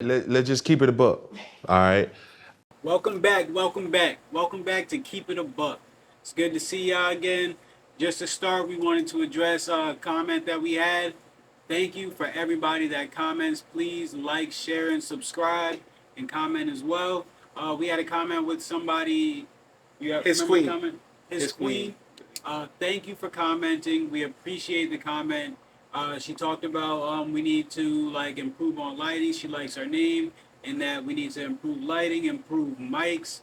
Let's just keep it a buck. All right. Welcome back, welcome back. Welcome back to Keep It a Buck. It's good to see y'all again. Just to start, we wanted to address a comment that we had. Thank you for everybody that comments. Please like, share, and subscribe, and comment as well. We had a comment with somebody. You have His remember the queen. comment? His His queen. Thank you for commenting. We appreciate the comment. She talked about we need to like improve on lighting. She likes our name, and that we need to improve lighting, improve mics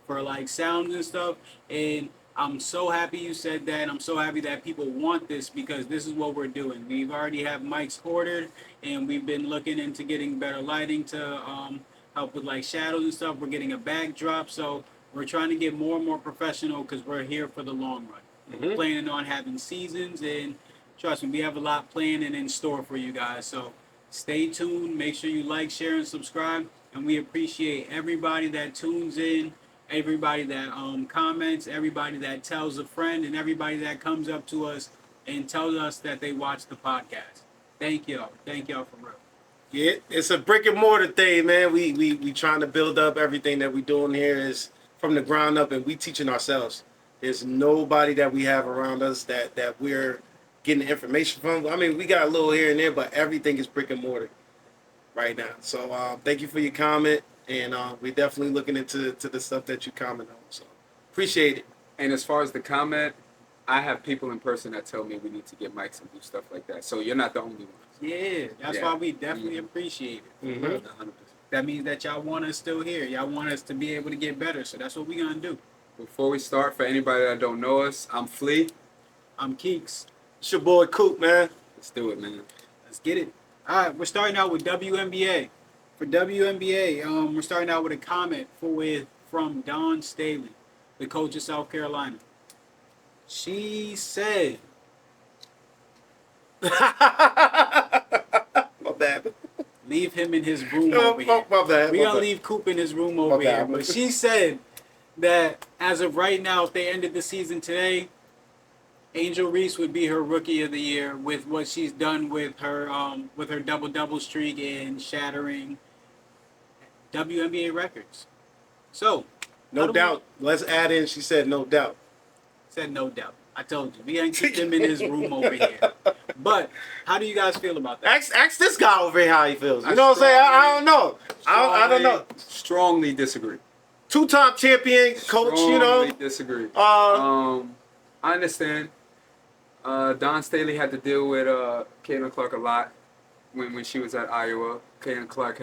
for like sounds and stuff. And I'm so happy you said that. I'm so happy that people want this because this is what we're doing. We've already have mics ordered, and we've been looking into getting better lighting to help with like shadows and stuff. We're getting a backdrop, so we're trying to get more and more professional because we're here for the long run. We're planning on having seasons, and trust me, we have a lot planned and in store for you guys. So stay tuned. Make sure you like, share, and subscribe. And we appreciate everybody that tunes in, everybody that comments, everybody that tells a friend, and everybody that comes up to us and tells us that they watch the podcast. Thank y'all. Thank y'all for real. Yeah, it's a brick and mortar thing, man. We trying to build up everything that we doing here is from the ground up, and we teaching ourselves. There's nobody that we have around us that we're getting information from. I mean, we got a little here and there, but everything is brick and mortar right now. So thank you for your comment, and we're definitely looking into the stuff that you comment on. So appreciate it. And as far as the comment, I have people in person that tell me we need to get mics and do stuff like that. So you're not the only one. Yeah, that's why we definitely appreciate it. 100%. That means that y'all want us still here. Y'all want us to be able to get better. So that's what we're going to do. Before we start, for anybody that don't know us, I'm Flea. I'm Keeks. It's your boy Coop, man. Let's do it, man. Let's get it. All right, we're starting out with WNBA. For WNBA, we're starting out with a comment from Dawn Staley, the coach of South Carolina. She said, My bad. leave him in his room over here. My bad. We're going to leave Coop in his room over here. But she said that as of right now, if they ended the season today, Angel Reese would be her Rookie of the Year with what she's done with her double-double streak and shattering WNBA records. So, No doubt. Let's add in, she said no doubt. Said no doubt. I told you. We ain't keep him in his room over here. But how do you guys feel about that? Ask this guy over here how he feels. You know what I'm saying? I don't know. I don't know. Strongly disagree. Two-time champion coach, you know. Strongly disagree. I understand. Don Staley had to deal with Caitlin Clark a lot when she was at Iowa. Caitlin Clark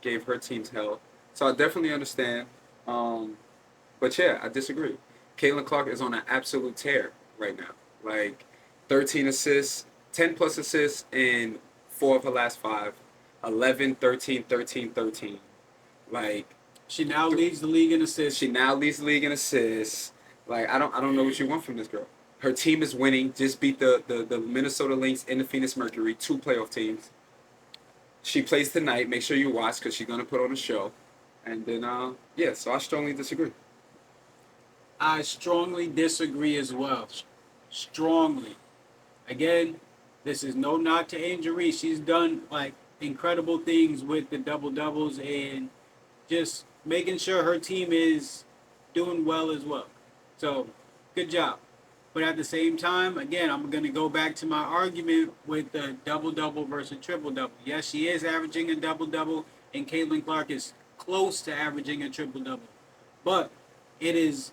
gave her teams hell. So I definitely understand. But yeah, I disagree. Caitlin Clark is on an absolute tear right now. Like 13 assists, 10 plus assists in 4 of her last 5. 11, 13, 13, 13. Like She now leads the league in assists. she now leads the league in assists. Like I don't know what you want from this girl. Her team is winning. Just beat the Minnesota Lynx and the Phoenix Mercury, 2 playoff teams. She plays tonight. Make sure you watch because she's gonna put on a show. And then so I strongly disagree. I strongly disagree as well. Strongly. Again, this is no knock to Angel Reese. She's done like incredible things with the double-doubles and just making sure her team is doing well as well. So, good job. But at the same time, again, I'm going to go back to my argument with the double-double versus triple-double. Yes, she is averaging a double-double, and Caitlin Clark is close to averaging a triple-double. But it is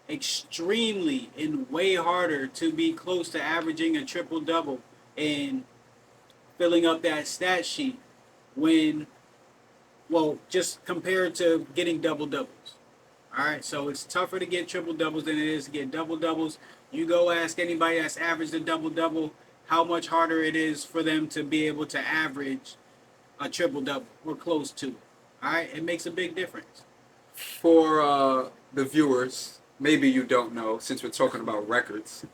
extremely and way harder to be close to averaging a triple-double and filling up that stat sheet when, well, just compared to getting double-doubles. All right, so it's tougher to get triple-doubles than it is to get double-doubles. You go ask anybody that's averaged a double-double how much harder it is for them to be able to average a triple-double or close to it. All right, it makes a big difference. For the viewers, maybe you don't know, since we're talking about records.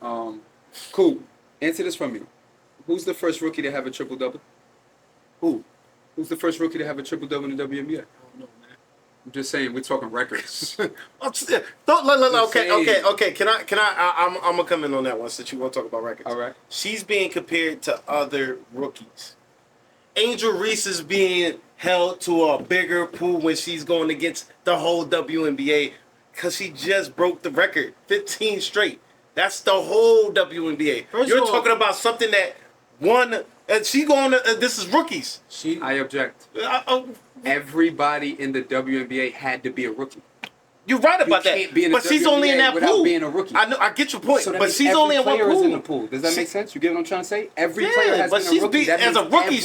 Cool. Answer this from me. Who's the first rookie to have a triple-double? Who? Who's the first rookie to have a triple-double in the WNBA? I don't know, man. I'm just saying, we're talking records. Okay. Can I? I'm gonna come in on that one since you want to talk about records. All right. She's being compared to other rookies. Angel Reese is being held to a bigger pool when she's going against the whole WNBA because she just broke the record, 15 straight. That's the whole WNBA. You're talking about something that won. She going. This is rookies. I object. Everybody in the WNBA had to be a rookie. You're right about that. But she's only in that pool. Being a rookie. I know. I get your point. So but she's only in one pool. In the pool. Does that make sense? You get what I'm trying to say? Every player has been a rookie. As a rookie,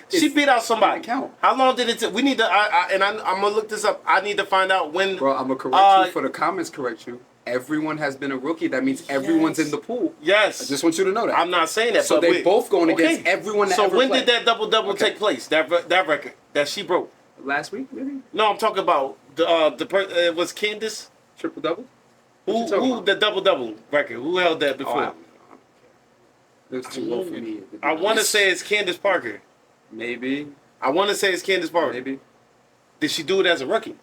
she beat out somebody. Count. How long did it take? We need to. I'm gonna look this up. I need to find out when. Bro, I'm gonna correct you for the comments. Correct you. Everyone has been a rookie. That means everyone's in the pool. Yes. I just want you to know that. I'm not saying that. So they're both going against everyone that ever when played. did that double take place? That record that she broke. Last week, maybe? No, I'm talking about it was Candace. Triple double? Who the double record? Who held that before? It's too low for me. I want to say it's Candace Parker. Maybe. I want to say it's Candace Parker. Maybe. Did she do it as a rookie?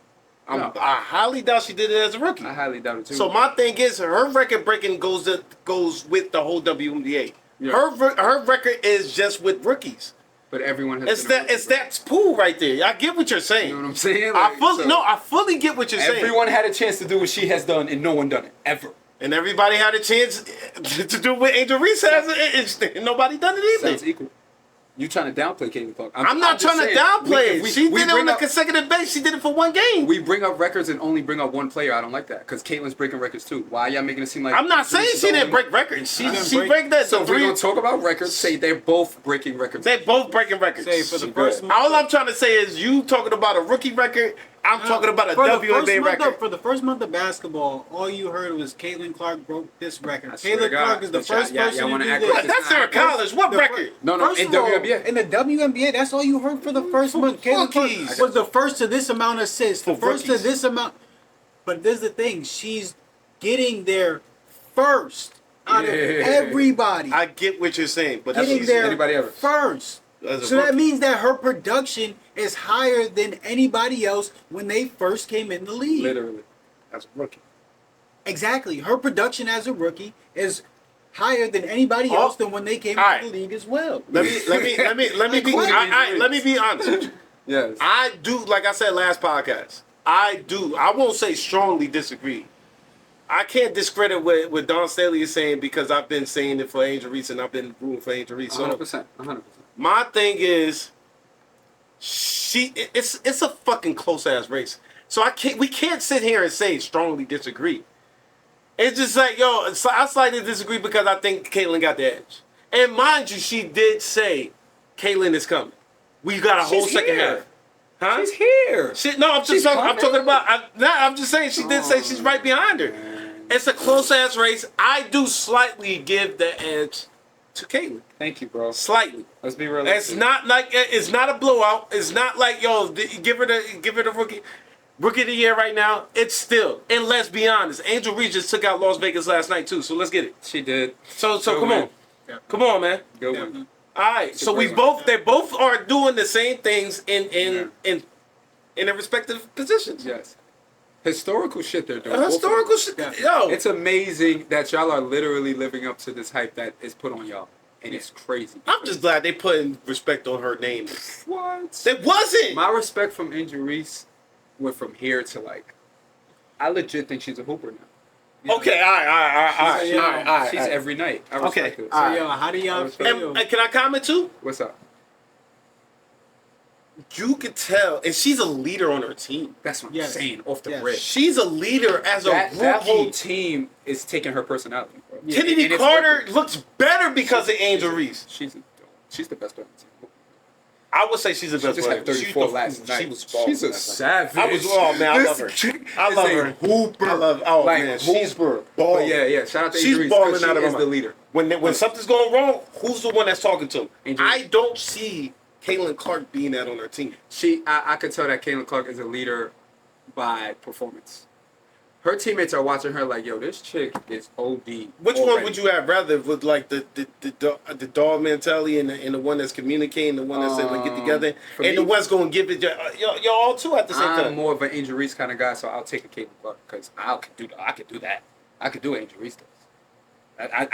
No. I highly doubt she did it as a rookie. I highly doubt it too. So my thing is, her record breaking goes with the whole WNBA. Yeah. Her record is just with rookies. But everyone has. It's that pool right there. I get what you're saying. You know what I'm saying? I fully get what you're saying. Everyone had a chance to do what she has done, and no one done it ever. And everybody had a chance to do what Angel Reese has, and nobody done it either. Sounds equal. You trying to downplay Caitlin Clark? I'm not trying to downplay it. She did it on a consecutive base. She did it for one game. We bring up records and only bring up one player. I don't like that because Caitlin's breaking records too. Why y'all making it seem like? I'm not saying she didn't break records. She break that. So if we're gonna talk about records, say they're both breaking records. They're both breaking records. Say for the first month, all I'm trying to say is you talking about a rookie record. I'm talking about a WNBA record. For the first month of basketball, all you heard was Caitlin Clark broke this record. Caitlin Clark is the first person to do this. That's her college. What record? No, in WNBA. In the WNBA, that's all you heard for the first month. Caitlin Clark was the first to this amount of assists. The first to this amount. But there's the thing. She's getting there first out of everybody. I get what you're saying, but getting there anybody ever first. So that means that her production is higher than anybody else when they first came in the league. Literally. As a rookie. Exactly. Her production as a rookie is higher than anybody else than when they came into the league as well. Let me be honest with you. Yes. I do, like I said last podcast, I won't say strongly disagree. I can't discredit what Don Staley is saying because I've been saying it for Angel Reese and I've been rooting for Angel Reese. 100%. My thing is, it's a fucking close ass race. So we can't sit here and say strongly disagree. It's just like, I slightly disagree because I think Caitlyn got the edge. And mind you, she did say Caitlyn is coming. We got a whole second half. Huh? She's here. I'm talking about. I'm just saying she did say she's right behind her. It's a close ass race. I do slightly give the edge to Caitlyn. Thank you, bro. Slightly. Let's be realistic. It's not a blowout. It's not like give her the rookie of the year right now. It's still. And let's be honest, Angel Reese just took out Las Vegas last night too. So let's get it. She did. So come on, come on, man. Good one. All right. So they both are doing the same things in their respective positions. Yes. Historical shit they're doing. Historical shit. Yo. It's amazing that y'all are literally living up to this hype that is put on y'all. And it's crazy. I'm just glad they putting respect on her name. What? It wasn't. My respect from Angel Reese went from here to I legit think she's a hooper now. Okay, all right. She's every night. I respect it. So, how do y'all feel? And can I comment too? What's up? You could tell, and she's a leader on her team. That's what I'm saying off the rip. She's a leader as a rookie. That whole team is taking her personality, bro. Kennedy Carter looks better because of Angel Reese. She's the best player on the team. I would say she's the best player. She just had 34 last night. She was balling. She's a savage. I love her. I love her. Hooper. I love. Oh man, she's balling. Yeah. Shout out to Angel Reese. She's balling out of her the leader. When something's going wrong, who's the one that's talking to him? Angel. I don't see Caitlin Clark being that on her team. I could tell that Caitlin Clark is a leader by performance. Her teammates are watching her like, yo, this chick is OD. Which one would you have rather with like the dog mentality and the one that's communicating, the one that's saying like get together, and the one's going to give it you're all two at the same time? I'm more of an Angel Reese kind of guy, so I'll take a Caitlin Clark because I could do that. I could do what Angel Reese does.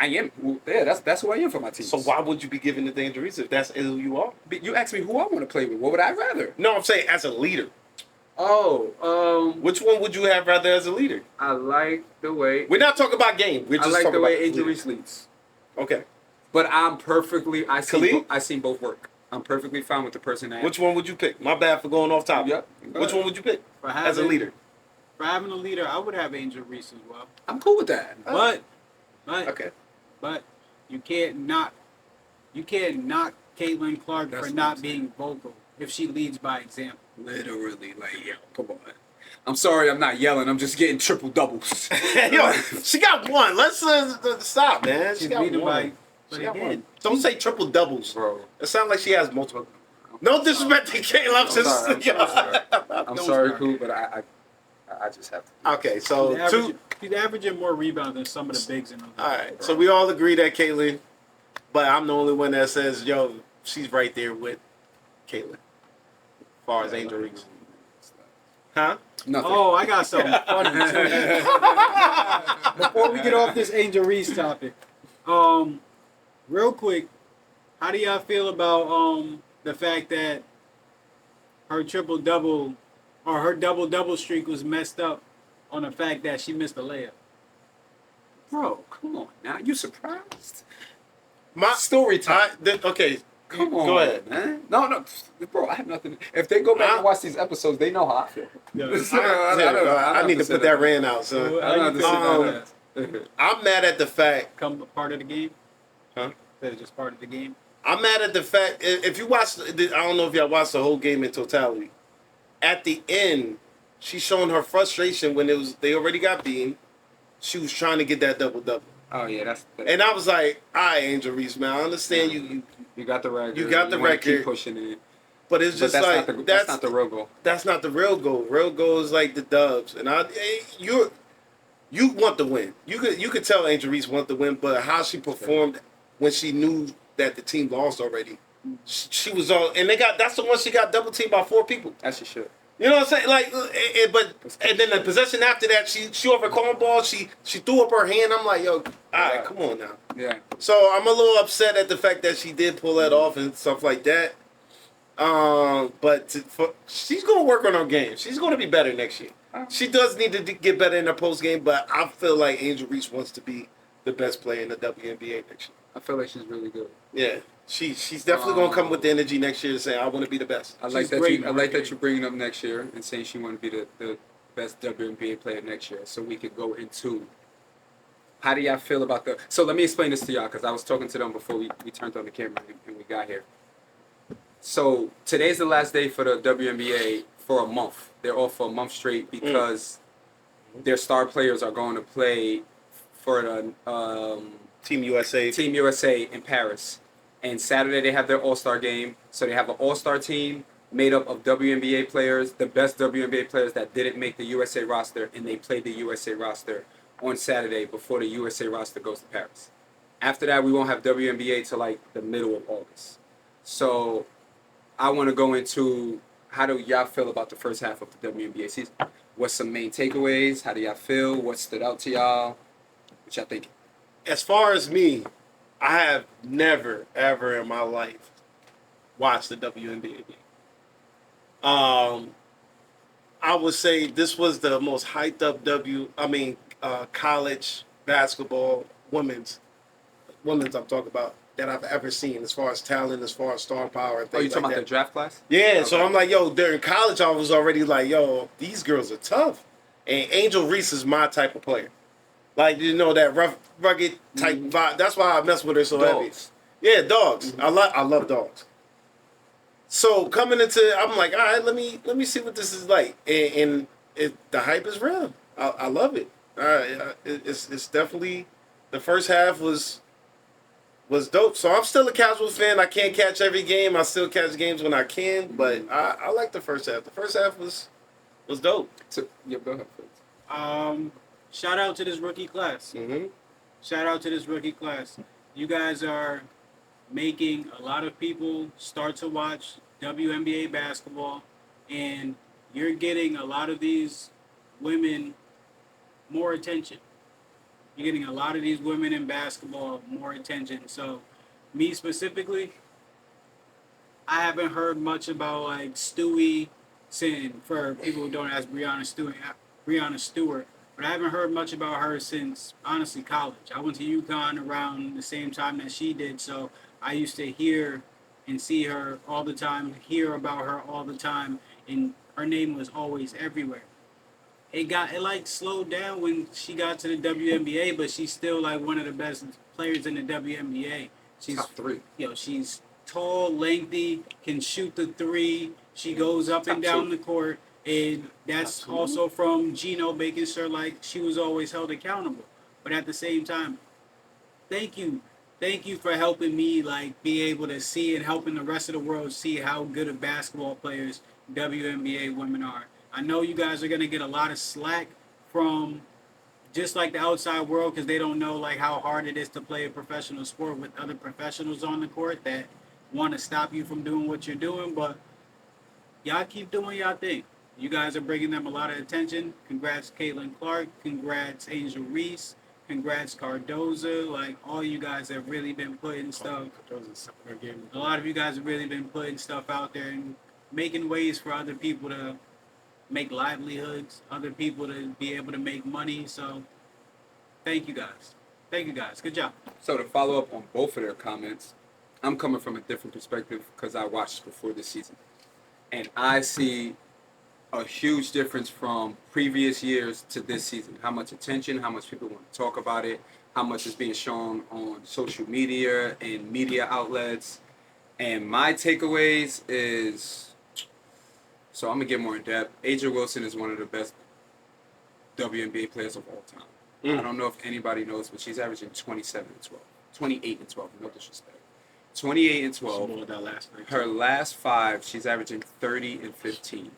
I am. Yeah, that's who I am for my team. So why would you be giving it to Angel Reese if that's who you are? You asked me who I want to play with. What would I rather? No, I'm saying as a leader. Oh, Which one would you have rather as a leader? I like the way. We're not talking about game. We're I just like talking the way about Angel leader. Reese leads. Okay. But I'm perfectly. Khalid? I seen both work. I'm perfectly fine with the person I am. Which one would you pick? My bad for going off topic. Yep. Which one would you pick For as a having- leader? For having a leader, I would have Angel Reese as well. I'm cool with that. But Okay. you can't knock Caitlin Clark That's for what not I'm being vocal if she leads by example. Literally, like, yo, come on. I'm sorry, I'm not yelling. I'm just getting triple doubles. Yo, she got one. Let's stop, man. She She's got leading one. by, but She got again, one. Don't say triple doubles, Bro. It sounds like she has multiple. No disrespect to Caitlin. I'm I'm Don't sorry, start. Cool, but I just have to. Okay, so she's averaging more rebounds than some of the bigs in the league. All right, so we all agree that Caitlin, but I'm the only one that says, yo, she's right there with Caitlin. As far as Angel Reese. Huh? Nothing. Oh, I got something funny too. Before we get off this Angel Reese topic, real quick, how do y'all feel about the fact that her triple double or her double streak was messed up on the fact that she missed a layup? Bro, come on now. You surprised? My Story time. Okay, Come on, go ahead. man. No, bro, I have nothing. If they go back and watch these episodes, they know how I feel. I need to put that rant out, son. I don't have to sit down. I'm mad at the fact. Come part of the game? Huh? That is just part of the game? I'm mad at the fact. If you watch, I don't know if y'all watched the whole game in totality. At the end, she's showing her frustration when they already got beaten. She was trying to get that double. Oh yeah, that's. And I was like, all right, Angel Reese, man, I understand you got the record. You got the wanna record. Keep pushing it. but it's just like that's not the real goal. That's not the real goal. Real goal is like the dubs, and you want the win. You could tell Angel Reese want the win, but how she performed when she knew that the team lost already, she was all, and that's the one she got double teamed by 4 people. As she should. You know what I'm saying? Like, and then the possession after that, she overcalled ball. She threw up her hand. I'm like, yo, all right, come on now. Yeah. So I'm a little upset at the fact that she did pull that off and stuff like that. But she's gonna work on her game. She's gonna be better next year. She does need to get better in her post game, but I feel like Angel Reese wants to be the best player in the WNBA next year. I feel like she's really good. Yeah, she's definitely gonna come with the energy next year to say, I want to be the best. I like She's that. great, I like that you're bringing up next year and saying she want to be the best WNBA player next year. So we could go into. How do y'all feel about the? So let me explain this to y'all because I was talking to them before we turned on the camera and we got here. So today's the last day for the WNBA for a month. They're off for a month straight because their star players are going to play for the Team USA. Team USA in Paris. And Saturday they have their All-Star game. So they have an All-Star team made up of WNBA players, the best WNBA players that didn't make the USA roster, and they played the USA roster on Saturday before the USA roster goes to Paris. After that, we won't have WNBA till like the middle of August. So I want to go into how do y'all feel about the first half of the WNBA season? What's some main takeaways? How do y'all feel? What stood out to y'all? What y'all think? As far as me, I have never, ever in my life watched the WNBA game. I would say this was the most hyped up college basketball women's I'm talking about that I've ever seen as far as talent, as far as star power and Oh, you things talking like about that. the draft class? Yeah, so I'm like, yo, during college I was already like, yo, these girls are tough. And Angel Reese is my type of player. Like, you know, that rough, rugged type vibe. That's why I mess with her so heavy. Dogs. Yeah, dogs. I love dogs. So coming into, I'm like, all right, let me see what this is like, and the hype is real. I love it. It's definitely, the first half was dope. So I'm still a casual fan. I can't catch every game. I still catch games when I can, but I like the first half. The first half was dope. So, yeah, go ahead, please. Shout out to this rookie class. Mm-hmm. Shout out to this rookie class. You guys are making a lot of people start to watch WNBA basketball, and you're getting a lot of these women more attention. You're getting a lot of these women in basketball more attention. So, me specifically, I haven't heard much about like Stewie since, for people who don't ask Brianna Stewart, but I haven't heard much about her since honestly college. I went to UConn around the same time that she did, so I used to hear and see her all the time, hear about her all the time, and her name was always everywhere. It like slowed down when she got to the WNBA, but she's still like one of the best players in the WNBA. She's Top 3. she's tall, lengthy, can shoot the three. She goes up and Top down 2. the court, and that's Top 2. also from Gino making sure like she was always held accountable. But at the same time, thank you for helping me like be able to see and helping the rest of the world see how good of basketball players WNBA women are. I know you guys are gonna get a lot of slack from just like the outside world because they don't know like how hard it is to play a professional sport with other professionals on the court that want to stop you from doing what you're doing. But y'all keep doing y'all thing. You guys are bringing them a lot of attention. Congrats, Caitlin Clark. Congrats, Angel Reese. Congrats, Cardoza. Like all you guys have really been putting stuff. A lot of you guys have really been putting stuff out there and making ways for other people to make livelihoods, other people to be able to make money. So thank you guys. Thank you guys. Good job. So to follow up on both of their comments, I'm coming from a different perspective because I watched before this season. And I see a huge difference from previous years to this season. How much attention, how much people want to talk about it, how much is being shown on social media and media outlets. And my takeaways is, so I'm going to get more in depth. Aja Wilson is one of the best WNBA players of all time. I don't know if anybody knows, but she's averaging 27 and 12. 28 and 12, no disrespect. 28 and 12. Her last 5, she's averaging 30 and 15.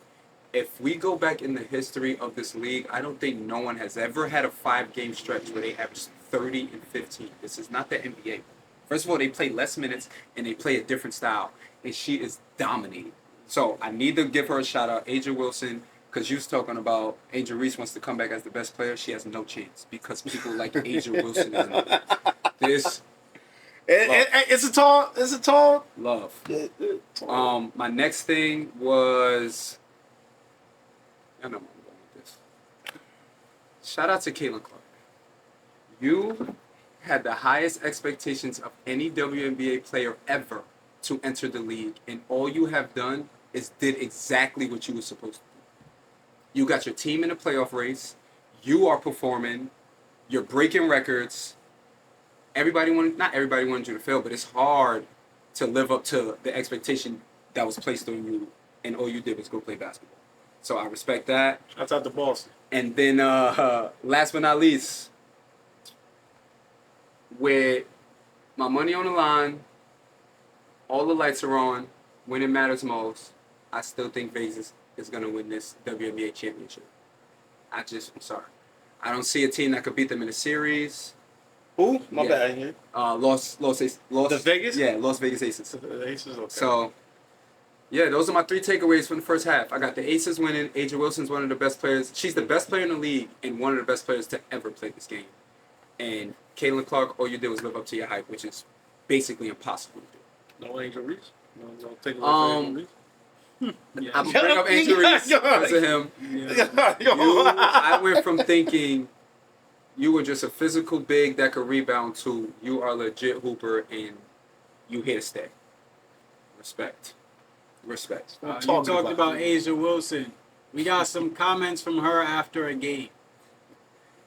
If we go back in the history of this league, I don't think no one has ever had a 5-game stretch where they averaged 30 and 15. This is not the NBA. First of all, they play less minutes and they play a different style, and she is dominating. So I need to give her a shout out, Aja Wilson, because you was talking about Angel Reese wants to come back as the best player. She has no chance because people like Aja Wilson. This It's a tall love. My next thing was, I know where I'm going with this. Shout out to Caitlin Clark. You had the highest expectations of any WNBA player ever to enter the league, and all you have done is did exactly what you were supposed to do. You got your team in a playoff race. You are performing. You're breaking records. Not everybody wanted you to fail, but it's hard to live up to the expectation that was placed on you, and all you did was go play basketball. So I respect that. That's out the Boston. And then last but not least, with my money on the line, all the lights are on, when it matters most, I still think Vegas is going to win this WNBA championship. I'm sorry. I don't see a team that could beat them in a series. Who? My bad here. Lost. The Vegas? Yeah, Las Vegas Aces. The Aces, okay. So, yeah, those are my 3 takeaways from the first half. I got the Aces winning. Aja Wilson's one of the best players. She's the best player in the league and one of the best players to ever play this game. And Caitlin Clark, all you did was live up to your hype, which is basically impossible to do. No Angel Reese? No take away from Angel Reese? Yeah. I'm gonna bring up Angel Reese because of him. I went from thinking you were just a physical big that could rebound to you are a legit hooper and you here to stay. Respect. You talked about Aja Wilson. We got some comments from her after a game.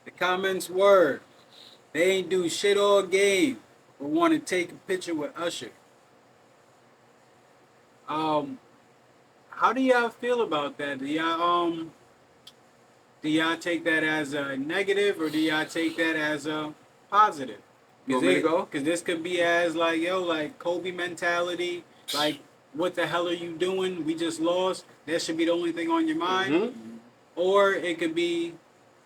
The comments were, they ain't do shit all game, but want to take a picture with Usher. How do y'all feel about that? Do y'all take that as a negative or do y'all take that as a positive? You want me to go? Because this could be as like, like Kobe mentality, like, what the hell are you doing? We just lost. That should be the only thing on your mind. Mm-hmm. Or it could be,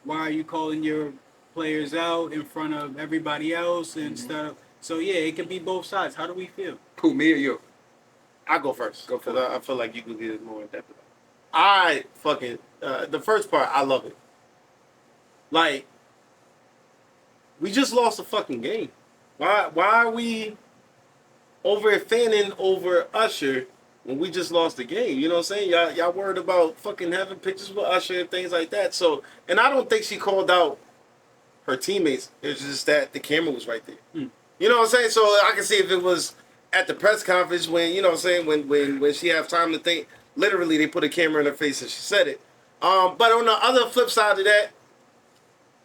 why are you calling your players out in front of everybody else and stuff? So yeah, it could be both sides. How do we feel? Who, me or you? I'll go first. Go for it. I feel like you could get it more in depth. I fucking the first part, I love it. Like, We just lost a fucking game. Why are we over fanning over Usher when we just lost the game? You know what I'm saying? Y'all worried about fucking having pictures with Usher and things like that. So, and I don't think she called out her teammates. It's just that the camera was right there. You know what I'm saying? So I can see if it was at the press conference when, you know what I'm saying, when she have time to think, literally they put a camera in her face and she said it. But on the other flip side of that,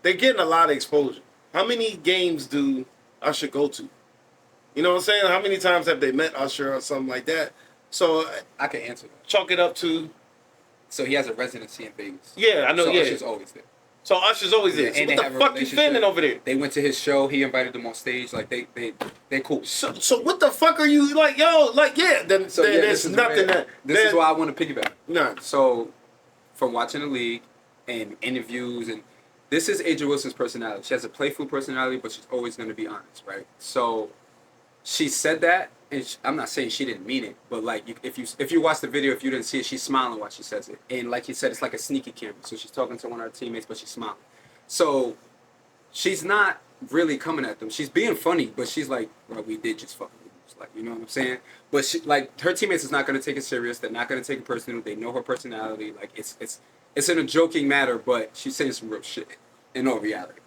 they're getting a lot of exposure. How many games do Usher go to? You know what I'm saying? How many times have they met Usher or something like that? So I can answer that. chalk it up to. So he has a residency in Vegas. Yeah, I know. So Yeah, Usher's always there. so Usher's always there. Yeah, So and what they the have a fuck you relationship. fanning over there? They went to his show. He invited them on stage. Like they cool. So what the fuck are you like, yo? Like yeah, then So yeah, there's nothing that. This is why I want to piggyback. Nah. So, from watching the league and interviews, and this is Aja Wilson's personality. She has a playful personality, but she's always going to be honest, right? So, she said that, and I'm not saying she didn't mean it, but like if you watch the video, if you didn't see it, she's smiling while she says it, and like you said, it's like a sneaky camera. So she's talking to one of her teammates, but she's smiling. So, she's not really coming at them. She's being funny, but she's like, well, we did just fucking lose. Like, you know what I'm saying? But she, like, her teammates is not going to take it serious. They're not going to take it personal. They know her personality. Like, it's in a joking matter, but she's saying some real shit in all reality.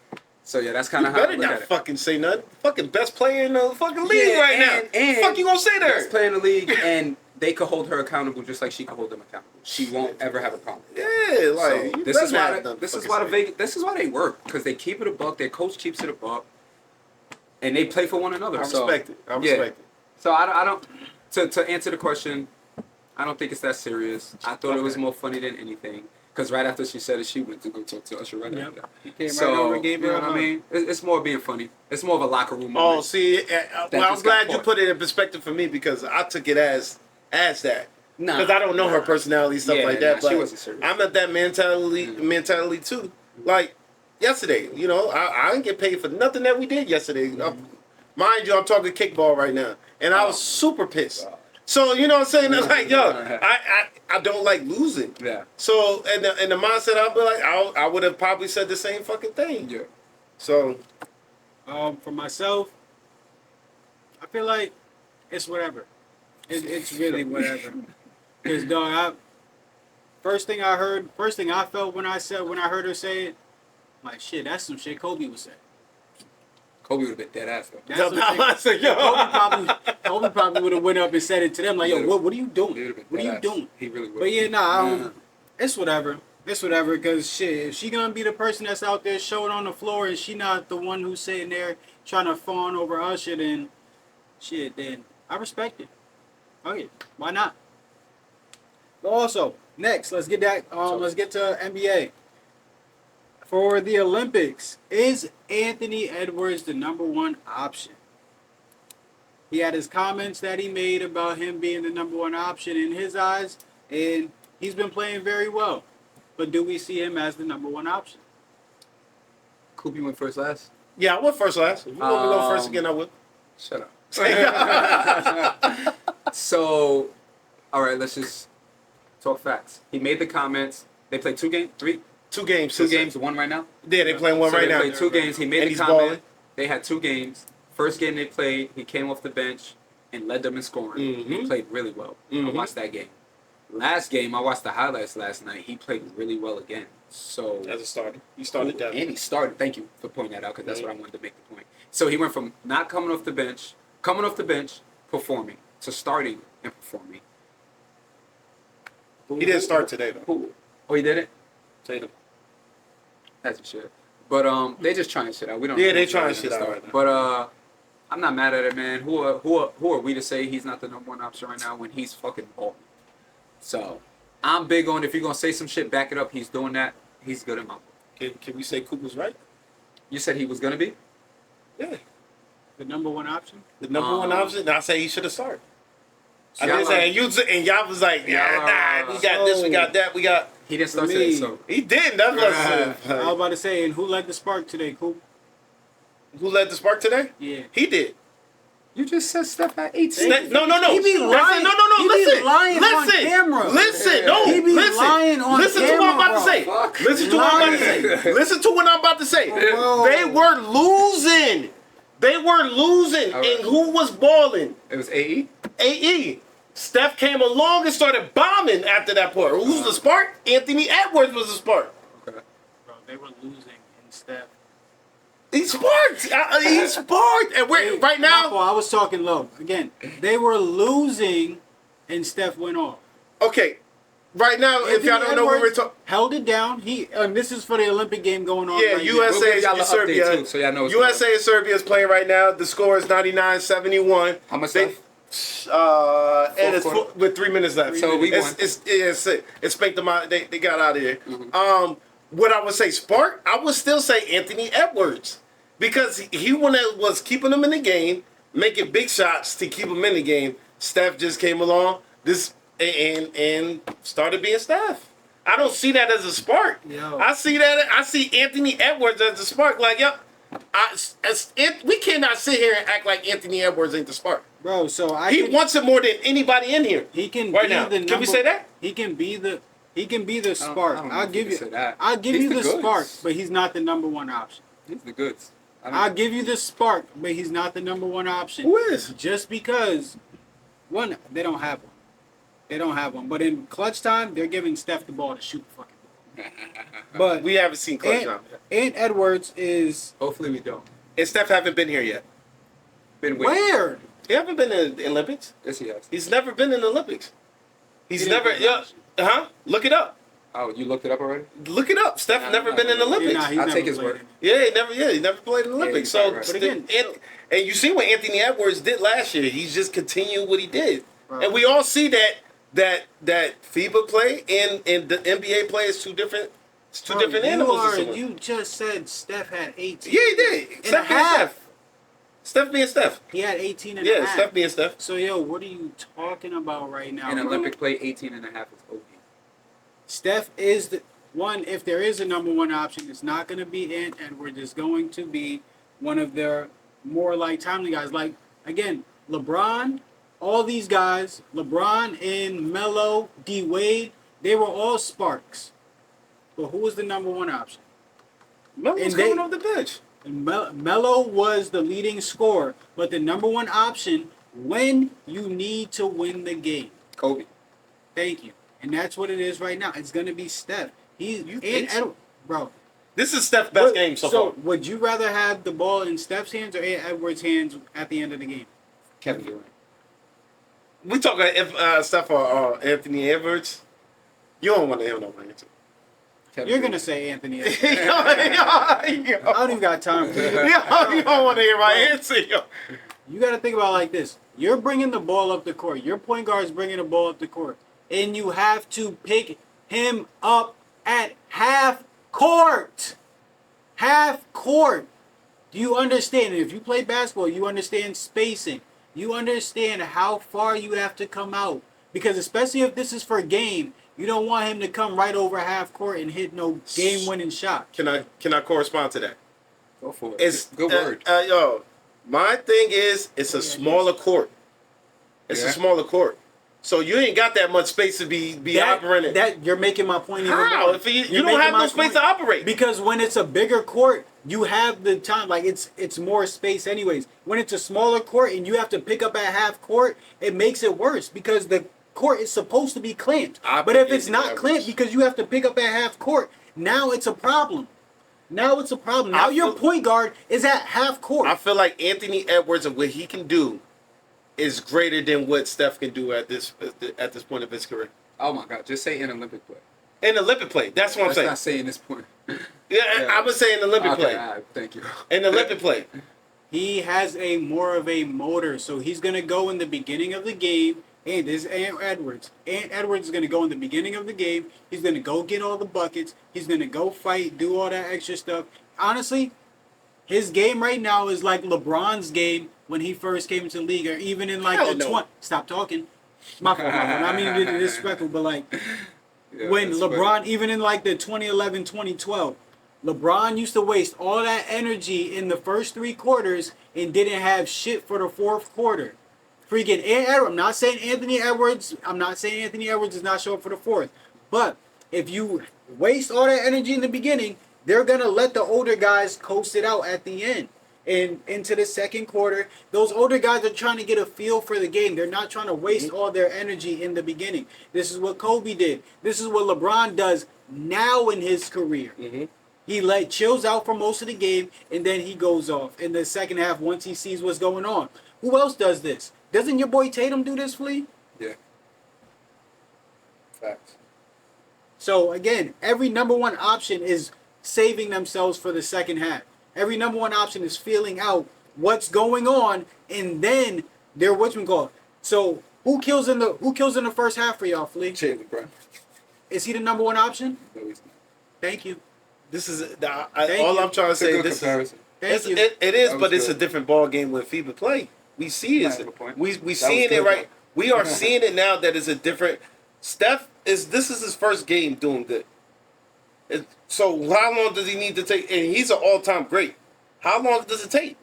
So, yeah, that's kind You of how I better look not at it. fucking say nothing. Fucking best player in the fucking league Yeah, right now. and Fuck you gonna say there? Best player in the league, and they could hold her accountable just like she could hold them accountable. She won't ever have a problem. Yeah, like So you this is better why not this is fucking why the say. Vegas, this is why they work, because they keep it a buck. Their coach keeps it a buck, and they play for one another. I So, respect it. I yeah. respect it. So I don't to answer the question, I don't think it's that serious. I thought it was more funny than anything. Because right after she said it, she went to go talk to Usher right after. He came So, right over and gave you her know a what I hug. mean? It's more being funny. It's more of a locker room Oh, moment. see, well, I'm just got glad you caught. put it in perspective for me because I took it as that. Nah. Because I don't know her personality stuff Yeah, like that. nah, but she wasn't serious. I'm at that mentality too. Like yesterday, you know, I didn't get paid for nothing that we did yesterday. Mind you, I'm talking kickball right now, and I was super pissed. God. So you know what I'm saying? It's like, yo, I don't like losing. Yeah. So in the mindset, I'll be like, I would have probably said the same fucking thing. Yeah. So For myself, I feel like it's whatever. It's really whatever. Because dog, first thing I felt when I heard her say it, I'm like shit, that's some shit Kobe would say. Kobe would have been dead ass though. That's some shit- I said, yo. Kobe probably would have went up and said it to them like, yo, what are you doing? He would've been What are you dead ass. doing? He really would. But yeah, nah, it's whatever. It's whatever, because shit, if she gonna be the person that's out there showing on the floor and she not the one who's sitting there trying to fawn over Usher, then shit, then I respect it. Okay, why not? But also, next, let's get to NBA. For the Olympics, is Anthony Edwards the number one option? He had his comments that he made about him being the number one option in his eyes, and he's been playing very well. But do we see him as the number one option? Kobe went first last? Yeah, I went first last. If you want me to go first again, I will. Shut up. So, all right, let's just talk facts. He made the comments. They played 2 games, 3? 2 games. 2 games, 1 right now? Yeah, they playing one So right they now. played 2 games. He made And the he's comment. balling. They had 2 games. First game they played, he came off the bench and led them in scoring. He Mhm. played really well. I Mhm. watched that game. Last game, I watched the highlights last night. He played really well again. So As a starter. You started that. and he started. Thank you for pointing that out because that's what I wanted to make the point. So he went from not coming off the bench, performing, to starting and performing. He didn't start today, though. Who? Oh, he did it. Tatum. That's for sure. But they just trying shit out. We don't. Yeah, know they what's trying going shit on out and right stuff. now. But I'm not mad at it, man. Who are we to say he's not the number one option right now when he's fucking balling? So I'm big on if you're gonna say some shit, back it up. He's doing that. He's good in my book. Can we say Cooper's right? You said he was gonna be. Yeah. The number one option? The number one option? I say he should have started. I Y'all did say, and y'all was like, yeah, nah, we got this, we got that, we got. He didn't start For today, me, so He did. That's what I I was said. about to say, and who led the spark today, Coop? Who led the spark today? Yeah. He did. you just said Steph at 8. No. He be Listen, lying. no. He be Listen. lying on Listen. camera. Listen. No. He be Listen. lying on Listen to what I'm camera, about to say. say. Fuck? Listen to what I'm about to say. Listen to what I'm about to say. Bro. They were losing. They were losing. All right. And who was balling? It was AE. AE. Steph came along and started bombing after that point. Who's the spark? Anthony Edwards was the spark. Okay. Bro, they were losing and Steph. He sparked. He sparked. And we're right My now. fault, I was talking low. Again, they were losing and Steph went off. Okay. Right now, if y'all don't know what we're talking. held it down. This is for the Olympic game going on. Yeah, right USA We'll give y'all and an Serbia. update, too, so y'all know what's USA and Serbia is playing right now. The score is 99-71. How much They- left? And it's quarter. with 3 minutes left. So we won. It spanked them out. They got out of here. What I would say, spark. I would still say Anthony Edwards because he was keeping them in the game, making big shots to keep them in the game. Steph just came along and started being Steph. I don't see that as a spark. Yo. I see Anthony Edwards as a spark. Like, yep. We cannot sit here and act like Anthony Edwards ain't the spark. Bro, so He wants it more than anybody in here. He can right be now. the number, Can we say that? He can be the spark. I don't know I'll if give you you can say that. I'll give He's you the the goods. spark, but he's not the number one option. He's the goods. I'll give you the spark, but he's not the number one option. Who is? Just because one, they don't have one. They don't have one. But in clutch time, they're giving Steph the ball to shoot the fucking ball. But We haven't seen clutch now. and Edwards is Hopefully we don't. And Steph haven't been here yet. Been waiting. where? He haven't been in the Olympics. Yes, he has. He's never been in the Olympics. He's He didn't never. play last Yeah. Look it up. Oh, you looked it up already? Look it up. Steph Nah, never nah, been in the nah. Olympics. Nah, he's I'll never take his played word. in. He never played in the Olympics. he's So, right. But again, and you see what Anthony Edwards did last year. He's just continuing what he did, Bro. and we all see that FIBA play and the NBA play is two different. It's two different animals. You just said Steph had 18. Yeah, he did. And Steph a being half. Steph. Steph being Steph. He had 18 and a Yeah, half. Steph being Steph. So, yo, what are you talking about right now? In bro? Olympic play, 18 and a half is OP. Steph is the one. If there is a number one option, it's not going to be Ant Edwards. It's going to be one of their more like timely guys. Like again, LeBron, all these guys, LeBron and Melo, D Wade, they were all sparks. But who was the number one option? Melo's And coming they- off the bench. Melo was the leading scorer, but the number one option when you need to win the game. Kobe. Thank you. And that's what it is right now. It's going to be Steph. You think so? Bro. This is Steph's best game so far. Would you rather have the ball in Steph's hands or Ant Edwards' hands at the end of the game? Kevin Durant. We talking if Steph or Anthony Edwards. You don't want to have no answer. Kevin You're Durant. going to say Anthony Edwards. Yo, I don't even got time for that. you don't want to hear my answer. Yo. You got to think about it like this. You're bringing the ball up the court. Your point guard is bringing the ball up the court. And you have to pick him up at half court. Half court. Do you understand? If you play basketball, you understand spacing. You understand how far you have to come out. Because especially if this is for a game, you don't want him to come right over half court and hit no game-winning shot. Can I correspond to that? Go for it. It's Good word. Yo, my thing is it's a smaller court. It's a Yeah. smaller court. So you ain't got that much space to be operating. That you're making my point even How? more. If you You're don't making have my no space point. to operate. Because when it's a bigger court, you have the time. Like it's more space anyways. When it's a smaller court and you have to pick up at half court, it makes it worse because the court is supposed to be clamped. I But if pick it's Anthony not Edwards. clamped because you have to pick up at half court, now it's a problem. Now it's a problem. Now I your feel- point guard is at half court. I feel like Anthony Edwards and what he can do is greater than what Steph can do at this point of his career. Oh my God! Just say in Olympic play. In Olympic play, that's what I'm Let's saying. not say in this point. Yeah, I would say in Olympic Okay, play. all right, thank you. In Olympic play. He has a more of a motor, so he's gonna go in the beginning of the game. And this is Ant Edwards. Ant Edwards is gonna go in the beginning of the game. He's gonna go get all the buckets. He's gonna go fight, do all that extra stuff. Honestly, his game right now is like LeBron's game when he first came into the league, or even in like Hell the no. 20. Stop talking. My fault. I mean to be disrespectful, but like Yeah, when that's LeBron, funny. even in like the 2011, 2012, LeBron used to waste all that energy in the first 3 quarters and didn't have shit for the 4th quarter. Freaking I'm not saying Anthony Edwards. I'm not saying Anthony Edwards does not show up for the 4th, but if you waste all that energy in the beginning, they're gonna let the older guys coast it out at the end. And into the second quarter, those older guys are trying to get a feel for the game. They're not trying to waste all their energy in the beginning. This is what Kobe did. This is what LeBron does now in his career. He chills out for most of the game, and then he goes off in the second half once he sees what's going on. Who else does this? Doesn't your boy Tatum do this, Flea? Yeah. Facts. So again, every number one option is saving themselves for the second half. Every number one option is feeling out what's going on, and then they're whatchamacallit. So who kills in the first half for y'all, Flea? Jaylen Brown. Is he the number one option? No, he's not. Thank you. This is Thank all you. I'm trying to It's a say. good This is, comparison. Thank you. it is, That but was it's a good. different ball game when FIBA play. We see You it. might have a point. We That seeing was it good, right. though. We are seeing it now that it's a different. This is his first game doing good. So how long does he need to take? And he's an all-time great. How long does it take?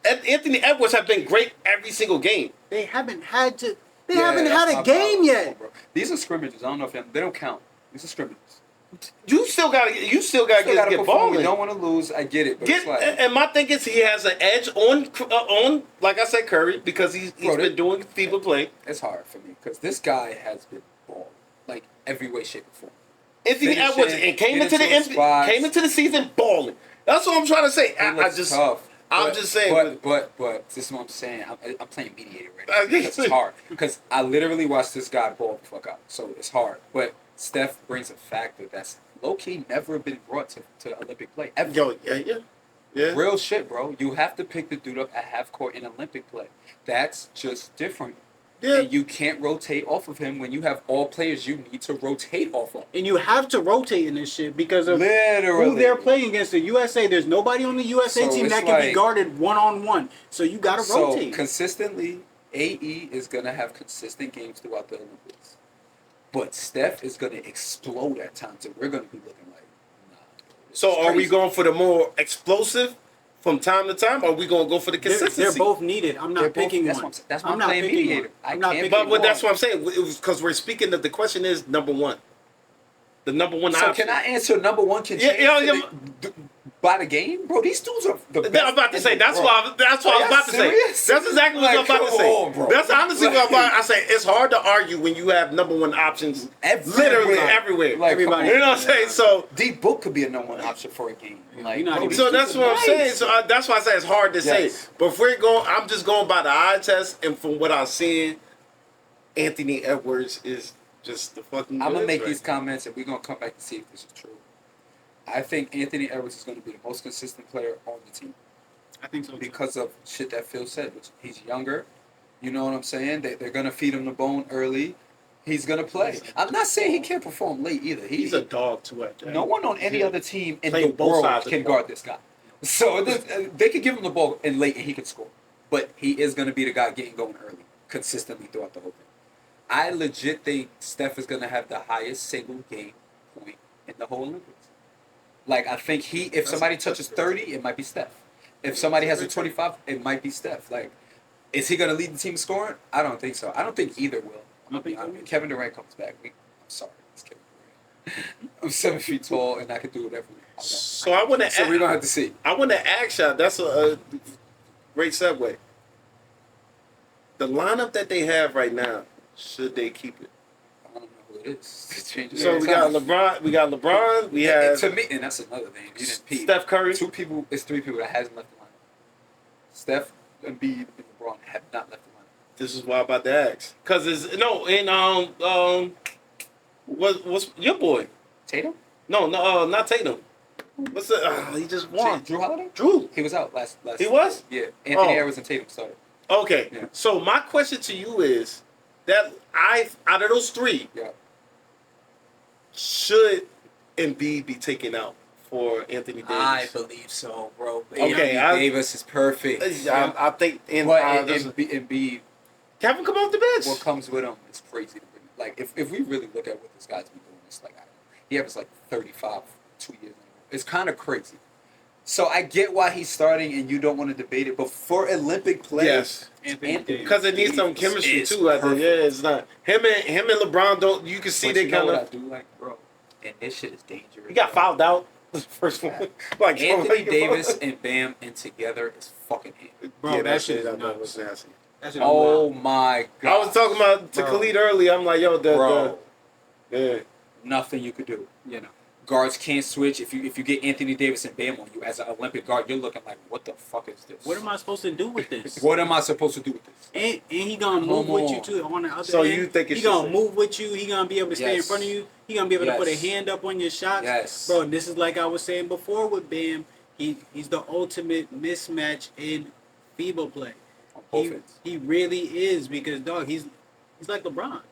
Anthony Edwards have been great every single game. They haven't had to. They Yeah, haven't that's had my a game problem, yet. bro. These are scrimmages. I don't know if they don't count. These are scrimmages. You still gotta get Still gotta get perform. We balling. don't want to lose. I get it, but Get, it's like, and my thing is he has an edge on like I said Curry because he's Bro, been doing FIBA play. it's hard for me because this guy has been balling like every way, shape, or form. Anthony Finishing, Edwards and came into getting to spots. the season balling. That's what I'm trying to say. It I looks just tough. I'm But- just saying. But this is what I'm saying. I'm playing mediator right now because it's hard. Because I literally watched this guy ball the fuck out, so it's hard. But Steph brings a factor that's low key never been brought to Olympic play ever. Yo, yeah. Real shit, bro. You have to pick the dude up at half court in Olympic play. That's just different. Yeah. And you can't rotate off of him when you have all players you need to rotate off of. And you have to rotate in this shit because of Literally. who they're playing against. The USA, there's nobody on the USA So team it's that can be like- guarded one-on-one. So you got to So rotate. consistently, AE is gonna have consistent games throughout the Olympics, but Steph is gonna explode at times, and we're gonna be looking like, nah. this So is are we crazy. going for the more explosive from time to time, or are we going to go for the consistency? They're both needed. I'm not They're both- picking that's one. what I'm saying. That's why I'm not playing picking mediator. one. I I'm not can't picking But one. that's what I'm saying. Because we're speaking of the question is number one. The number one So option. can I answer number one? Can Yeah, change yeah, to the- by the game, bro. These dudes are the best. I'm about to in say. the That's world. what I was about to say. serious? That's exactly what I'm Like, about to come say. on, bro. That's honestly what I'm Like- about. I say it's hard to argue when you have number one options Everywhere. literally everywhere. Like, Everybody. You know what I'm saying? So, D Book could be a number one option for a game. Like, You're not bro, even- these so dudes that's are what I'm nice. saying. So that's why I say it's hard to say. Yes. But if we're going, I'm just going by the eye test, and from what I'm seeing, Anthony Edwards is just the fucking. I'm gonna goods make right these comments, and we're gonna come back and see if this is true. I think Anthony Edwards is gonna be the most consistent player on the team I think so. Too. because of shit that Phil said. Which he's younger, you know what I'm saying? They're gonna feed him the bone early. He's gonna play. I'm not saying he can't perform late either. He's a dog too. At that. No one on any Yeah. other team in Playing the both world sides of can the ball. guard this guy. So they could give him the ball in late and he can score. But he is going to be the guy getting going early, consistently throughout the whole thing. I legit think Steph is going to have the highest single game point in the whole Olympics. Like, I think if somebody touches 30, it might be Steph. If somebody has a 25, it might be Steph. Like, is he going to lead the team in scoring? I don't think so. I don't think either will. I think so. If Kevin Durant comes back, I'm sorry. It's Kevin Durant. I'm 7 feet tall and I can do whatever. I want. So I want to. So we're going to have to see. I want to ask y'all. That's a great segue. The lineup that they have right now, should they keep it? I don't know who it is. It changes So every we got time. LeBron. We got LeBron. We And have to me, and that's another thing. You didn't peep. Steph Curry. Two people, it's three people that hasn't left the lineup. Steph, Embiid, and LeBron have not left the lineup. This is why I'm about to ask. Cause it's no and what's your boy? Tatum? No, not Tatum. What's the? He just won. Drew Holiday? Drew. He was out last. He was? Yeah. Anthony Oh. Edwards and Tatum started. Okay. Yeah. So my question to you is that out of those three, Yeah. should Embiid be taken out for Anthony Davis? I believe so, bro. Okay, Anthony Davis is perfect. I think But Embiid, have him come off the bench. what comes with him is crazy. To bring. Like, if we really look at what this guy's been doing, it's like, he averaged like 35 2 years in a row. It's kind of crazy. So I get why he's starting, and you don't want to debate it. But for Olympic play, Yes. Anthony Davis. Because it needs some Davis chemistry is too. I think. perfect. Yeah, it's not him and LeBron. Don't you can see But they you know kind what I of. do like, bro, and this shit is dangerous. He got bro. fouled out the first one. Like Anthony Davis and Bam and together is fucking him. Bro, that shit is that nuts. was nasty. That shit is Oh wild. my god! I was talking about to Bro. Khalid earlier. I'm like, yo, bro, yeah. nothing you could do. You know. Guards can't switch. If you get Anthony Davis and Bam on you as an Olympic guard, you're looking like, what the fuck is this? What am I supposed to do with this? What am I supposed to do with this? And he gonna move Come with you on. too on the other So end. you think it he should gonna say- move with you? He gonna be able to stay in Yes. front of you? He gonna be able to put a Yes. hand up on your shots? Yes. Bro, this is like I was saying before with Bam. He's the ultimate mismatch in FIBA play. On both He, ends. he really is because dog, he's like LeBron.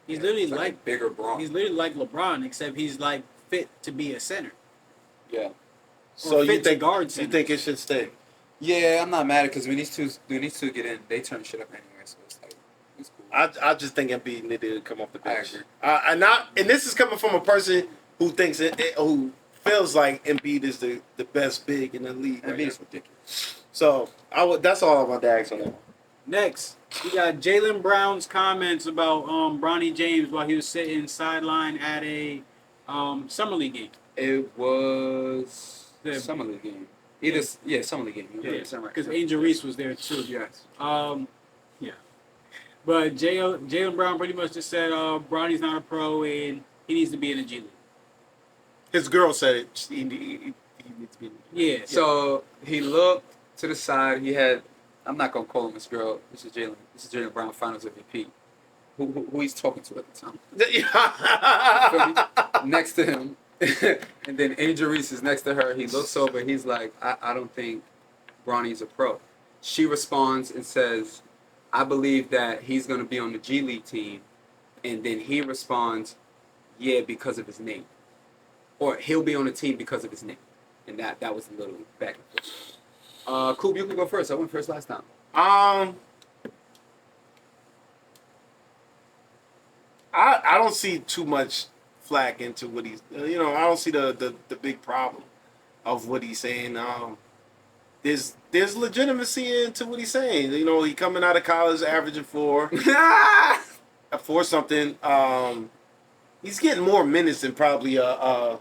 He's literally It's like a bigger Braun. he's literally like LeBron, except he's like fit to be a center. Yeah. So fit you to think guard you center. think it should stay? Yeah, I'm not mad because when these two get in, they turn shit up anyway. So it's like it's cool. I just think Embiid needed to come off the I bench. agree. And this is coming from a person who thinks who feels like Embiid is the best big in the league. I Right mean, now. it's ridiculous. So that's all I want to ask on that. Next, we got Jaylen Brown's comments about Bronny James while he was sitting sideline at a summer league game. It was The- summer league game. Summer league game. You're right. Because Angel Reese was there too. Yes. Yeah. But Jaylen Brown pretty much just said Bronny's not a pro and he needs to be in the G League. His girl said it. He needs to be. Yeah. So he looked to the side. He had. I'm not gonna call him his girl. This is Jaylen Brown, Finals MVP. Who he's talking to at the time. Feel me? Next to him, and then Angel Reese is next to her. He looks over. He's like, I don't think Bronny's a pro. She responds and says, I believe that he's gonna be on the G League team, and then he responds, yeah, because of his name, or he'll be on the team because of his name, and that was a little back and forth. Coop, you can go first. I went first last time. I don't see too much flack into what he's. I don't see the big problem of what he's saying. There's legitimacy into what he's saying. He coming out of college averaging 4 something. He's getting more minutes than probably and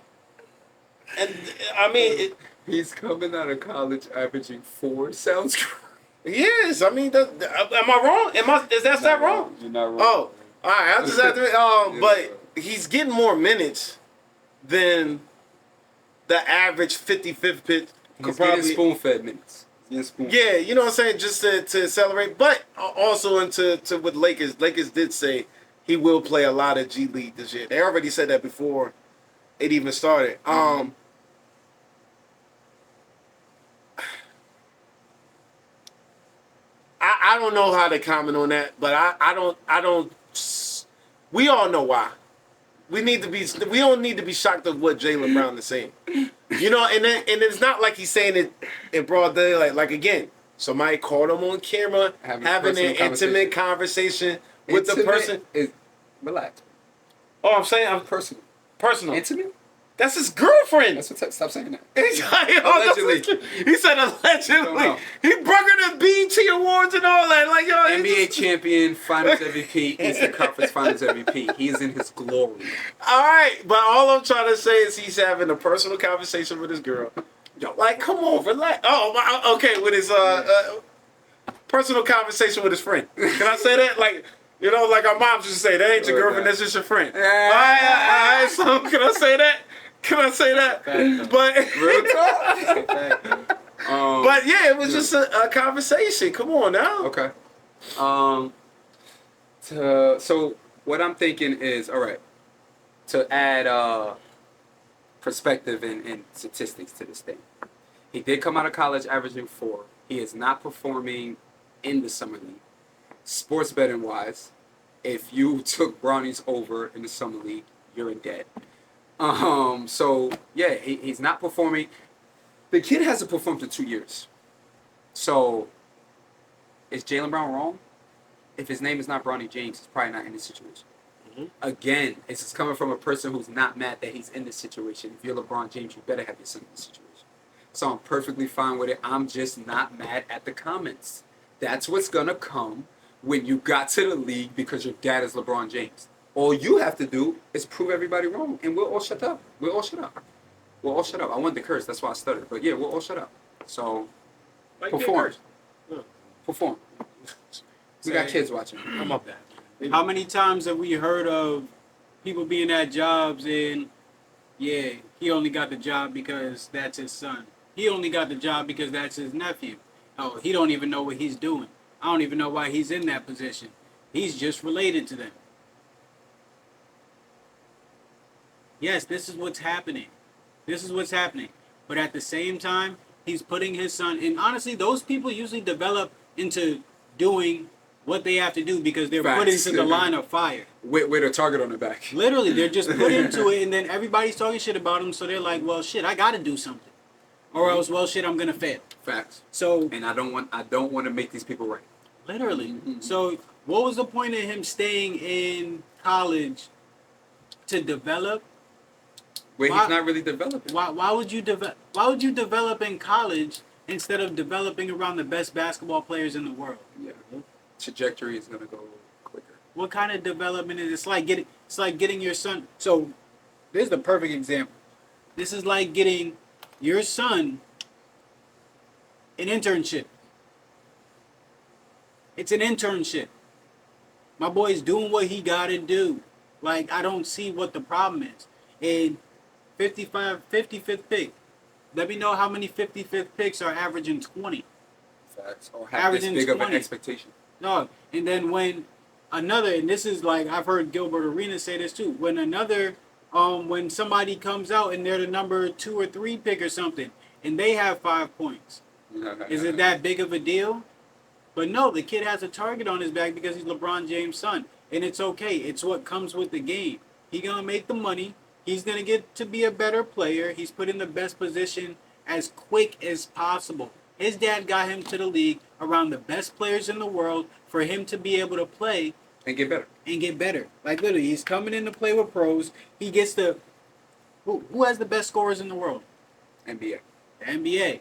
I mean He's coming out of college averaging 4. Sounds great. he is. I mean, am I wrong? Is that wrong? You're not wrong. Oh, all right. I just have to. But he's getting more minutes than the average 55th pitch. He's getting spoon-fed minutes. Yeah, you know what I'm saying? Just to accelerate. But also into what Lakers did say he will play a lot of G League this year. They already said that before it even started. I don't know how to comment on that, but I don't. We all know why. We don't need to be shocked at what Jaylen Brown is saying. And it's not like he's saying it in broad day. Like again, somebody caught him on camera having an intimate conversation with the person. Relax. Oh, I'm saying I'm Personal. personal. Intimate? That's his girlfriend. That's what. Stop saying that. Allegedly. He said allegedly. No. He brought her the BET Awards and all that. Like, yo, NBA champion, Finals MVP, Eastern Conference Finals MVP. He's in his glory. All right, but all I'm trying to say is he's having a personal conversation with his girl. Yo, like, come on, relax. Oh, okay, with his personal conversation with his friend. Can I say that? Like our moms used to say, that ain't your girlfriend, that's just your friend. All right, so can I say that? But Real talk. but yeah, it was just a conversation. Come on now. Okay. So what I'm thinking is, all right, to add perspective and statistics to this thing. He did come out of college averaging 4. He is not performing in the summer league. Sports betting wise, if you took Bronny's over in the summer league, you're in debt. So yeah, he's not performing. The kid hasn't performed in 2 years. So is Jaylen Brown wrong? If his name is not Bronny James, he's probably not in this situation. Mm-hmm. Again, this is coming from a person who's not mad that he's in this situation. If you're LeBron James, you better have your son in this situation. So I'm perfectly fine with it. I'm just not mad at the comments. That's what's gonna come when you got to the league because your dad is LeBron James. All you have to do is prove everybody wrong, and we'll all shut up. We'll all shut up. We'll all shut up. I wanted to curse, that's why I stuttered. But yeah, we'll all shut up. So Like, perform. yeah. Perform. We got kids watching. I'm up that. How many times have we heard of people being at jobs and, yeah, he only got the job because that's his son. He only got the job because that's his nephew. Oh, he don't even know what he's doing. I don't even know why he's in that position. He's just related to them. Yes, this is what's happening. This is what's happening. But at the same time, he's putting his son, and honestly, those people usually develop into doing what they have to do because they're put Facts. into the line of fire. With a target on their back. Literally, they're just put into it, and then everybody's talking shit about them, so they're like, well, shit, I got to do something. Or else, well, shit, I'm going to fail. Facts. So, And I don't want to make these people right. literally. Mhm. So, what was the point of him staying in college to develop? Where Why- he's not really developing. Why would you develop in college instead of developing around the best basketball players in the world? Yeah. Trajectory is gonna go quicker. What kind of development is it? It's like getting your son. So, this is the perfect example. This is like getting your son an internship. It's an internship. My boy's doing what he got to do. Like, I don't see what the problem is. And 55th pick. Let me know how many 55th picks are averaging 20. Facts. Or have this Averaging big of an 20. expectation. No, and then when another, and this is like, I've heard Gilbert Arenas say this too, when somebody comes out and they're the number 2 or 3 pick or something, and they have 5 points, is it that big of a deal? But no, the kid has a target on his back because he's LeBron James' son, and it's okay. It's what comes with the game. He's gonna make the money. He's gonna get to be a better player. He's put in the best position as quick as possible. His dad got him to the league around the best players in the world for him to be able to play And get better. and get better. Like, literally, he's coming in to play with pros. He gets the... Who has the best scorers in the world? NBA. The NBA.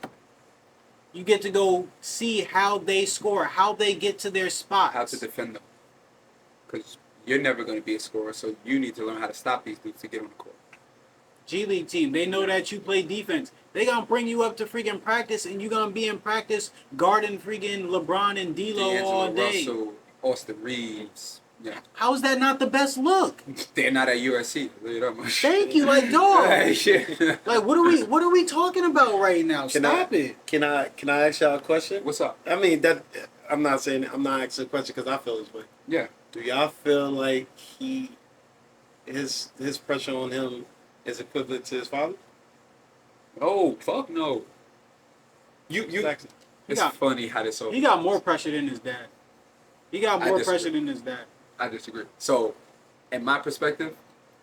You get to go see how they score, how they get to their spots. How to defend them. Because you're never going to be a scorer, so you need to learn how to stop these dudes to get on the court. G League team, they know that you play defense. They gonna bring you up to freaking practice, and you gonna be in practice guarding freaking LeBron and D'Lo all day. Russell, Austin Reeves. Yeah. How is that not the best look? They're not at USC. I'll tell you that much. Thank you, like, dog. Yeah. Like, what are we talking about right now? Stop it. Can I ask y'all a question? What's up? I mean, I'm not asking a question because I feel this way. Yeah. Do y'all feel like his pressure on him is equivalent to his father? Oh, fuck no. Exactly. It's funny how this all... He got more pressure than his dad. He got I more disagree. pressure than his dad. I disagree. So, in my perspective,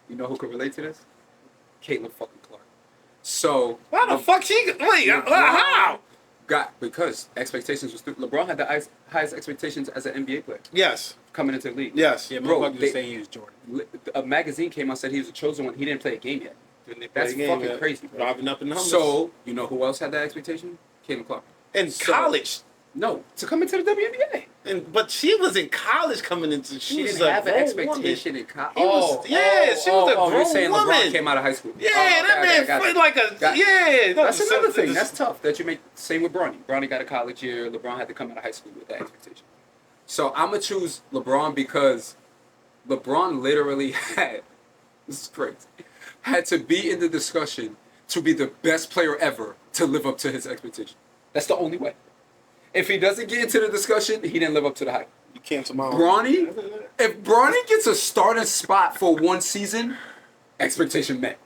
you know who could relate to this? Caitlin fucking Clark. So... Why the fuck she? Wait, how? Because expectations were stupid. LeBron had the highest expectations as an NBA player Yes. coming into the league. Yes. Yeah, Bro, motherfuckers they- say he was Jordan. A magazine came out said he was the chosen one. He didn't play a game yet. That's Play a game, fucking yeah. crazy, bro. Driving up in the Hummers. So, you know who else had that expectation? Caitlin Clark. in so- college. No, to come into the WNBA. But she was in college coming into. She was didn't a have an grown expectation in college. He was- yeah, she was a You're grown saying woman. LeBron came out of high school. Yeah, Oh, okay, that okay, man got played it. like a Got it. yeah. That's another thing. That's tough that you make. Same with Bronny. Bronny got a college year. LeBron had to come out of high school with that expectation. So I'm gonna choose LeBron because LeBron literally had. This is crazy. Had to be in the discussion to be the best player ever to live up to his expectation. That's the only way. If he doesn't get into the discussion, he didn't live up to the hype. You cancel my Bronny, if Bronny gets a starting spot for one season, expectation met.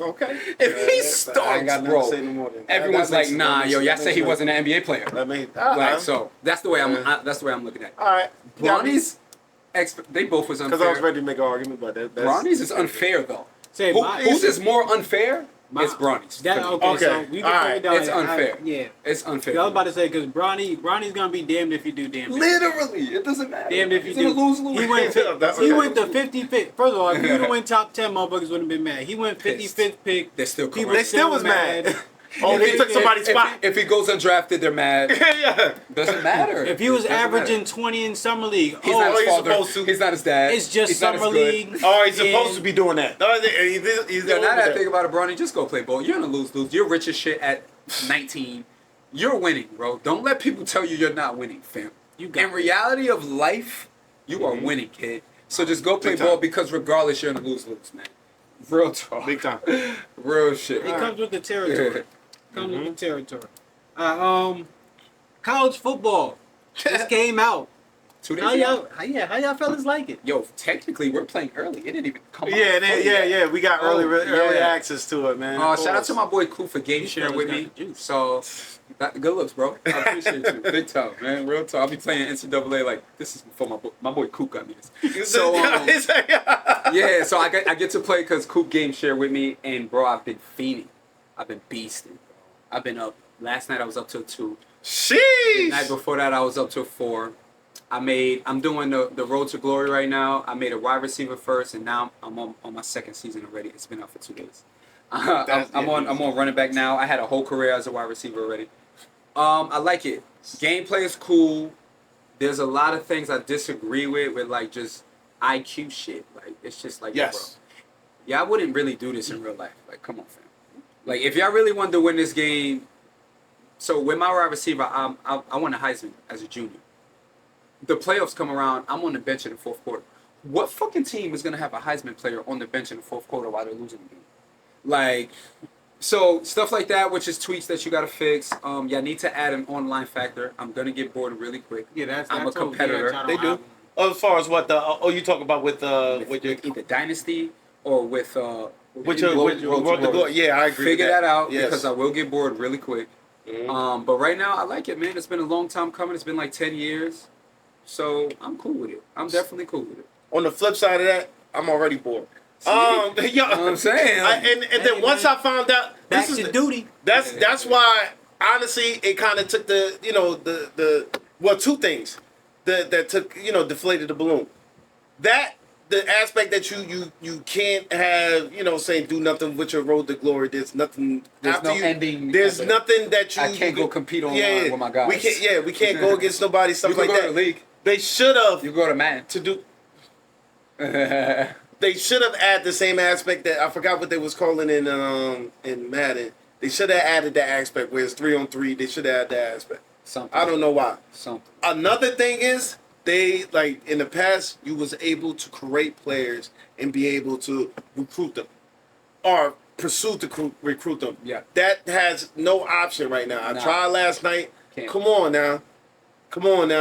Okay. If he I ain't starts, got nothing to bro, say no more than that. everyone's That like, makes- nah, that makes- yo, y'all that said makes he sense. wasn't an NBA player. That made Like, so that's the way that's the way I'm looking at it. All right. Bronny's, they both was Because I was unfair. ready to make an argument, but that's Bronny's is unfair though. Say, Who's is more unfair? It's Bronny's. That, for me. okay, so Okay, we can all break right. it down. It's unfair. Yeah. It's unfair. I was about to say, because Bronny's going to be damned if you do, damned if you Literally, it doesn't matter. Damned if you It's do. a lose-lose. He went, That's he okay. went the 55th. First of all, if he would have went top 10, motherfuckers would have been mad. He went 55th pick. They're still People correct. They still was mad. Oh, they took somebody's spot. If he goes undrafted, they're mad. Yeah. Doesn't matter. If he was Doesn't averaging matter. 20 in summer league, He's not his he's father. supposed to. He's not his dad. it's just He's not as summer good. league. Oh, he's supposed and- to be doing that. No, he's Yo, doing now that I that. think about it, Bronny, just go play ball. You're gonna lose. You're rich as shit at 19. You're winning, bro. Don't let people tell you you're not winning, fam. In reality of life, you are winning, kid. So just go play Big time. ball because regardless, you're gonna lose, man. Real talk. Big time. Real shit. It comes with the territory. Comes with the territory. College football just came out. 2 days How ago. y'all fellas like it? Yo, technically, we're playing early. It didn't even come out. Yeah. We got early yeah. access to it, man. Shout out to my boy Koo for game sharing with me. So, good looks, bro. I appreciate you. Big time, man. Real talk. I'll be playing NCAA like this is before my boy Koo got me this. So, yeah, so I get to play because Coop game share with me, and bro, I've been fiending. I've been beasting, bro. I've been up. Last night I was up till 2. Sheesh. The night before that I was up till 4. I'm doing the road to glory right now. I made a wide receiver first, and now I'm on my second season already. It's been out for 2 days. I'm on running back now. I had a whole career as a wide receiver already. I like it. Gameplay is cool. There's a lot of things I disagree with like just IQ shit. Like it's just like, Yes. bro, yeah, I wouldn't really do this in real life. Like, come on, fam. Like, if y'all really wanted to win this game, so with my wide receiver, I won a Heisman as a junior. The playoffs come around, I'm on the bench in the fourth quarter. What fucking team is gonna have a Heisman player on the bench in the fourth quarter while they're losing the game? Like, so stuff like that, which is tweaks that you gotta fix. Y'all need to add an online factor. I'm gonna get bored really quick. Yeah, that's I'm a competitor. Yeah, They do. As far as what you talk about with your with either Dynasty or with Road to Glory. Yeah, I agree. Figure with that out Yes. because I will get bored really quick. Mhm. But right now I like it, man. It's been a long time coming. It's been like 10 years. So I'm cool with it. I'm definitely cool with it. On the flip side of that, I'm already bored. You know what I'm saying? And then once I found out Back this is to duty. that's why honestly it kind of took the 2 things that took deflated the balloon. That the aspect that you can't have saying do nothing with your road to glory. There's nothing. There's after no you, ending. There's nothing that you. I can't go compete online with my guys. We can't go against nobody. Stuff You can like go that. to the league. They should have You go to man. to do. They should have added the same aspect that I forgot what they was calling in Madden. They should have added that aspect where it's 3-on-3. They should have added that aspect. Something. I don't know why. Something. Another thing is they like in the past you was able to create players and be able to recruit them or pursue to recruit them. Yeah. That has no option right now. I Nah. tried last night. Can't. Come on now.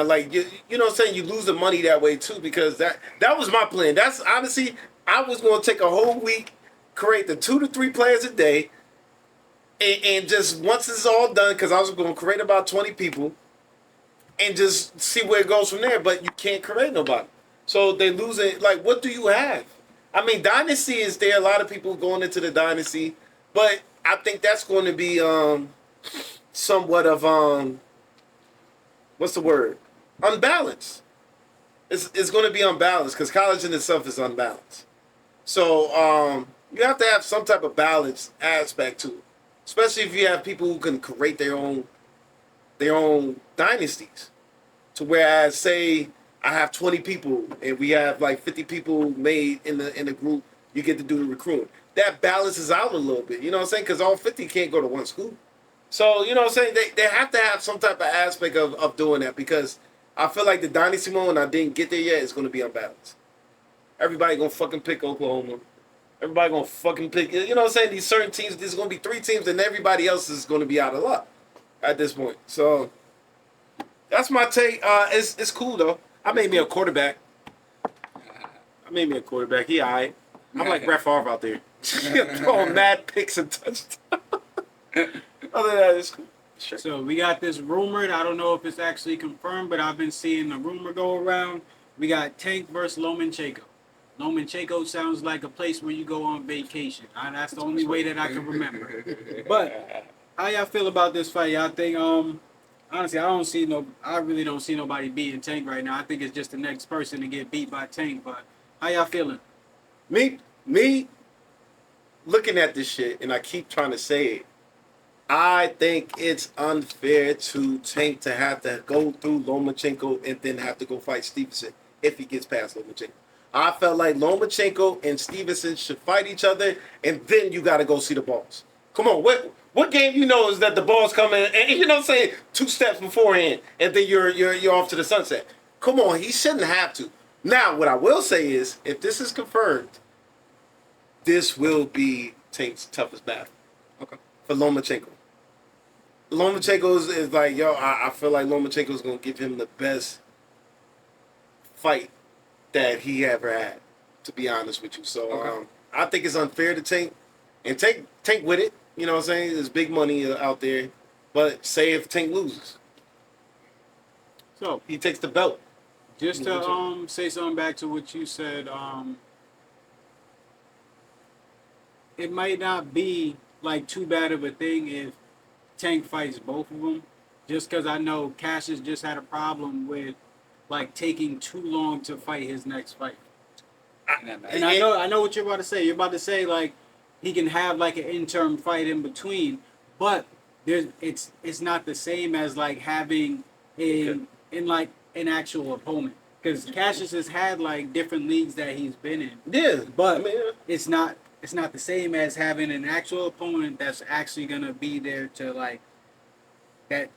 Like you know what I'm saying? You lose the money that way too because that was my plan. That's honestly I was going to take a whole week, create the 2 to 3 players a day, and just once it's all done, because I was going to create about 20 people, and just see where it goes from there. But you can't create nobody, so they lose it. Like, what do you have? I mean, dynasty is there. A lot of people going into the dynasty, but I think that's going to be somewhat of what's the word? Unbalanced. It's going to be unbalanced because college in itself is unbalanced. So you have to have some type of balance aspect to it, especially if you have people who can create their own dynasties. To whereas, say, I have 20 people and we have like 50 people made in the group, you get to do the recruiting. That balances out a little bit. You know what I'm saying? Because all 50 can't go to one school. So you know what I'm saying? They have to have some type of aspect of doing that because I feel like the dynasty mode, and I didn't get there yet, is going to be unbalanced. Everybody going to fucking pick Oklahoma. Everybody going to fucking pick, you know what I'm saying? These certain teams, there's going to be 3 teams, and everybody else is going to be out of luck at this point. So that's my take. It's cool, though. I made me a quarterback. He all right. I'm like Brett Favre out there. Throwing mad picks and touchdowns. Other than that, it's cool. Sure. So we got this rumored. I don't know if it's actually confirmed, but I've been seeing the rumor go around. We got Tank versus Lomachenko. Lomachenko sounds like a place where you go on vacation. That's the only way that I can remember. But how y'all feel about this fight? Y'all think honestly, I really don't see nobody beating Tank right now. I think it's just the next person to get beat by Tank. But how y'all feeling? Me looking at this shit, and I keep trying to say it. I think it's unfair to Tank to have to go through Lomachenko and then have to go fight Stevenson if he gets past Lomachenko. I felt like Lomachenko and Stevenson should fight each other, and then you got to go see the balls. Come on, what game you know is that the ball's coming, and you know what I'm saying, 2 steps beforehand, and then you're off to the sunset. Come on, he shouldn't have to. Now, what I will say is, if this is confirmed, this will be Tank's toughest battle. Okay. For Lomachenko. Lomachenko is like, yo, I feel like Lomachenko is going to give him the best fight that he ever had, to be honest with you. So Okay. I think it's unfair to Tank. And Tank with it. You know what I'm saying? There's big money out there. But say if Tank loses, So he takes the belt. just to say something back to what you said, it might not be like too bad of a thing if Tank fights both of them, just because I know Cassius just had a problem with like taking too long to fight his next fight. And I know what you're about to say. You're about to say like he can have like an interim fight in between, but it's not the same as like having in like an actual opponent. Because Cassius has had like different leagues that he's been in. Yeah, But I mean, it's not the same as having an actual opponent that's actually gonna be there to like that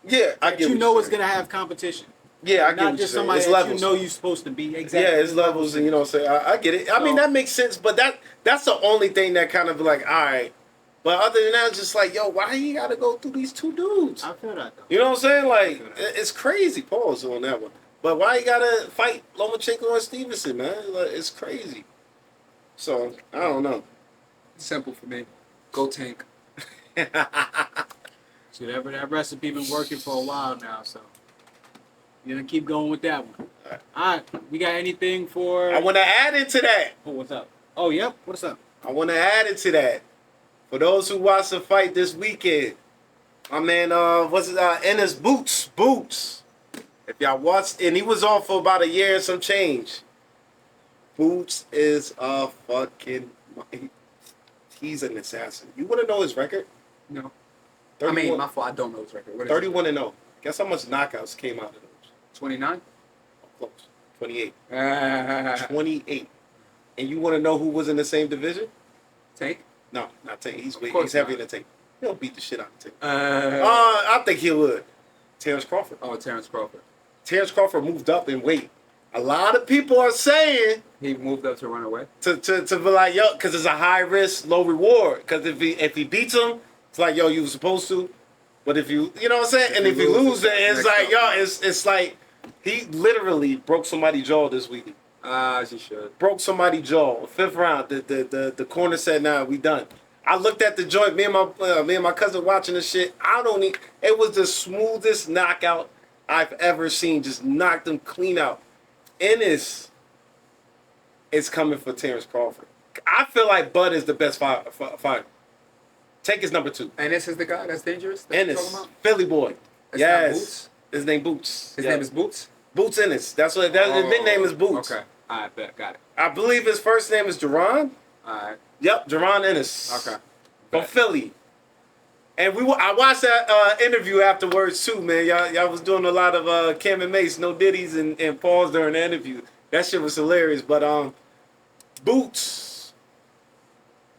yeah, I that get you what know you're is saying. gonna have competition. Yeah, I get Not what just you're saying. somebody It's that levels. you know you're supposed to be. Exactly. Yeah, it's levels, and you know what I'm saying? I get it. I mean, So- that makes sense, but that's the only thing that kind of like, all right. But other than that, it's just like, yo, why you got to go through these 2 dudes? I feel that though. You know what I'm saying? Like, it's crazy. Pause on that one. But why you got to fight Lomachenko and Stevenson, man? Like, it's crazy. So, I don't know. Simple for me. Go Tank. See, that recipe been working for a while now, so you're gonna keep going with that one. All right, we got anything for? I want to add into that. Oh, what's up? Oh, yep. What's up? I want to add into that. For those who watched the fight this weekend, my man, what's it, Ennis Boots. If y'all watched, and he was off for about a year and some change. Boots is a fucking, he's an assassin. You want to know his record? No. 31, I mean, my fault. I don't know his record. What is 31 and 0. Guess how much knockouts came out of those? it? 29? Close. 28. Tank? 28. And you want to know who was in the same division? No, not Tank. He's heavier than Tank. He'll beat the shit out of Tank. I think he would. Terrence Crawford. Oh, Terrence Crawford. Terrence Crawford moved up in weight. A lot of people are saying He moved up to run away. to be like, yo, because it's a high risk, low reward. Because if he beats him, it's like, yo, you were supposed to. But if you know what I'm saying? And if you lose it, it's like, yo, it's like he literally broke somebody's jaw this week. She should. Broke somebody's jaw. 5th round. The corner said, nah, we done. I looked at the joint. Me and my cousin watching the shit. It was the smoothest knockout I've ever seen. Just knocked him clean out. Ennis is coming for Terrence Crawford. I feel like Bud is the best fighter. Tank is number 2. And this is the guy that's dangerous? That you're talking Ennis, about? Philly boy. It's Yes. not Boots? His name Boots. His Yeah. name is Boots? Boots Ennis. His nickname is Boots. Okay. All right, bet. Got it. I believe his first name is Jerron. All right. Yep, Jerron Ennis. Okay. From Philly. And I watched that interview afterwards too, man. Y'all was doing a lot of Cam and Mace, no ditties and pause during the interview. That shit was hilarious. But Boots,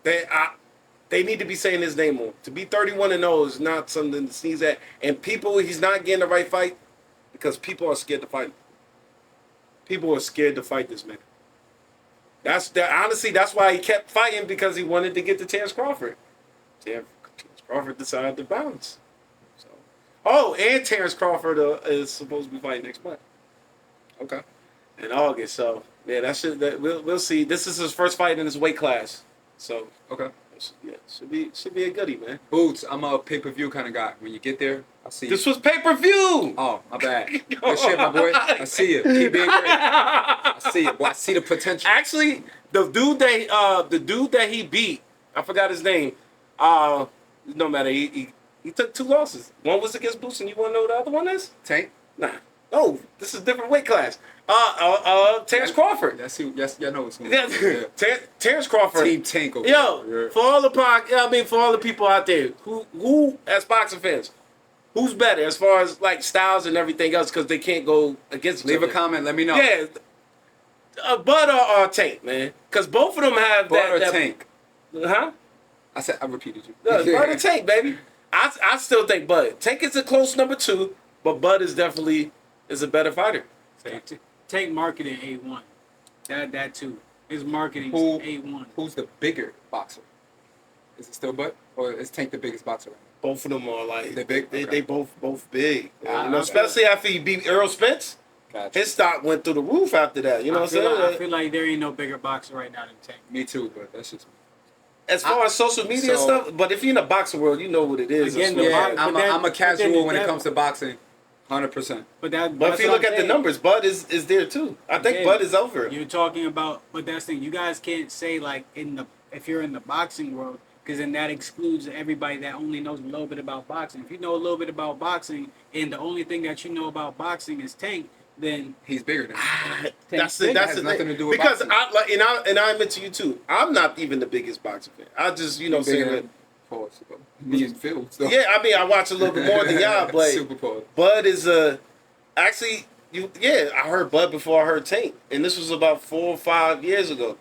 they need to be saying his name more. To be 31 and 0 is not something to sneeze at. And he's not getting the right fight because people are scared to fight him. People are scared to fight this man. Honestly, that's why he kept fighting, because he wanted to get to Terrence Crawford. Terrence Crawford decided to bounce. So, and Terrence Crawford is supposed to be fighting next month. Okay. In August. So, yeah, we'll see. This is his first fight in his weight class. So, Okay. yeah, should be a goodie, man. Boots, I'm a pay-per-view kind of guy. When you get there, I'll see you. This was pay-per-view. Oh, my bad. Good shit, my boy. I see you. Keep being great. I see you, boy. I see the potential. Actually, the dude that he beat, I forgot his name. No matter, he took 2 losses. One was against Boots, and you want to know what the other one is? Tank? Nah. No, this is a different weight class. Terrence Crawford. That's who. Yes, y'all know what's going Yeah, on. Terrence Crawford. Team Tank over Yo, there. for all the for all the people out there who as boxing fans, who's better as far as like styles and everything else because they can't go against each Leave a other. comment. Let me know. Yeah, Bud or Tank, man, because both of them have Bud or that. Tank. Huh? I repeated you. Bud or Tank, baby. I still think Bud. Tank is a close number 2, but Bud is definitely a better fighter. Tank marketing A1. That too. His marketing Who- A1. Who's the bigger boxer? Is it still Bud, or is Tank the biggest boxer? Right Both of them are like They big? They, Okay. they both big. Yeah, You know, I- especially after he beat Earl Spence, now? Gotcha. his stock went through the roof after that. You know what I'm saying? I feel like there ain't no bigger boxer right now than Tank. Me too, but that's just me. As far as social media and stuff, but if you're in the boxing world, you know what it is. Again, It's the not- box- I'm but that- a but casual then when it that- comes to boxing, 100%. But that. but if that's you what look I'm at the saying. numbers, Bud is there too. I think Again, Bud is over. You're talking about, but that's the thing. You guys can't say like if you're in the boxing world, because then that excludes everybody that only knows a little bit about boxing. If you know a little bit about boxing, and the only thing that you know about boxing is Tank, then He's bigger than me. That's big. the Has thing. nothing to do with because boxing. I admit to you too. I'm not even the biggest boxing fan. I just Bigger say that. than pause. Me and Phil. So. Yeah, I mean I watch a little bit more than y'all, but Super pause. Bud is actually I heard Bud before I heard Tank, and this was about 4 or 5 years ago.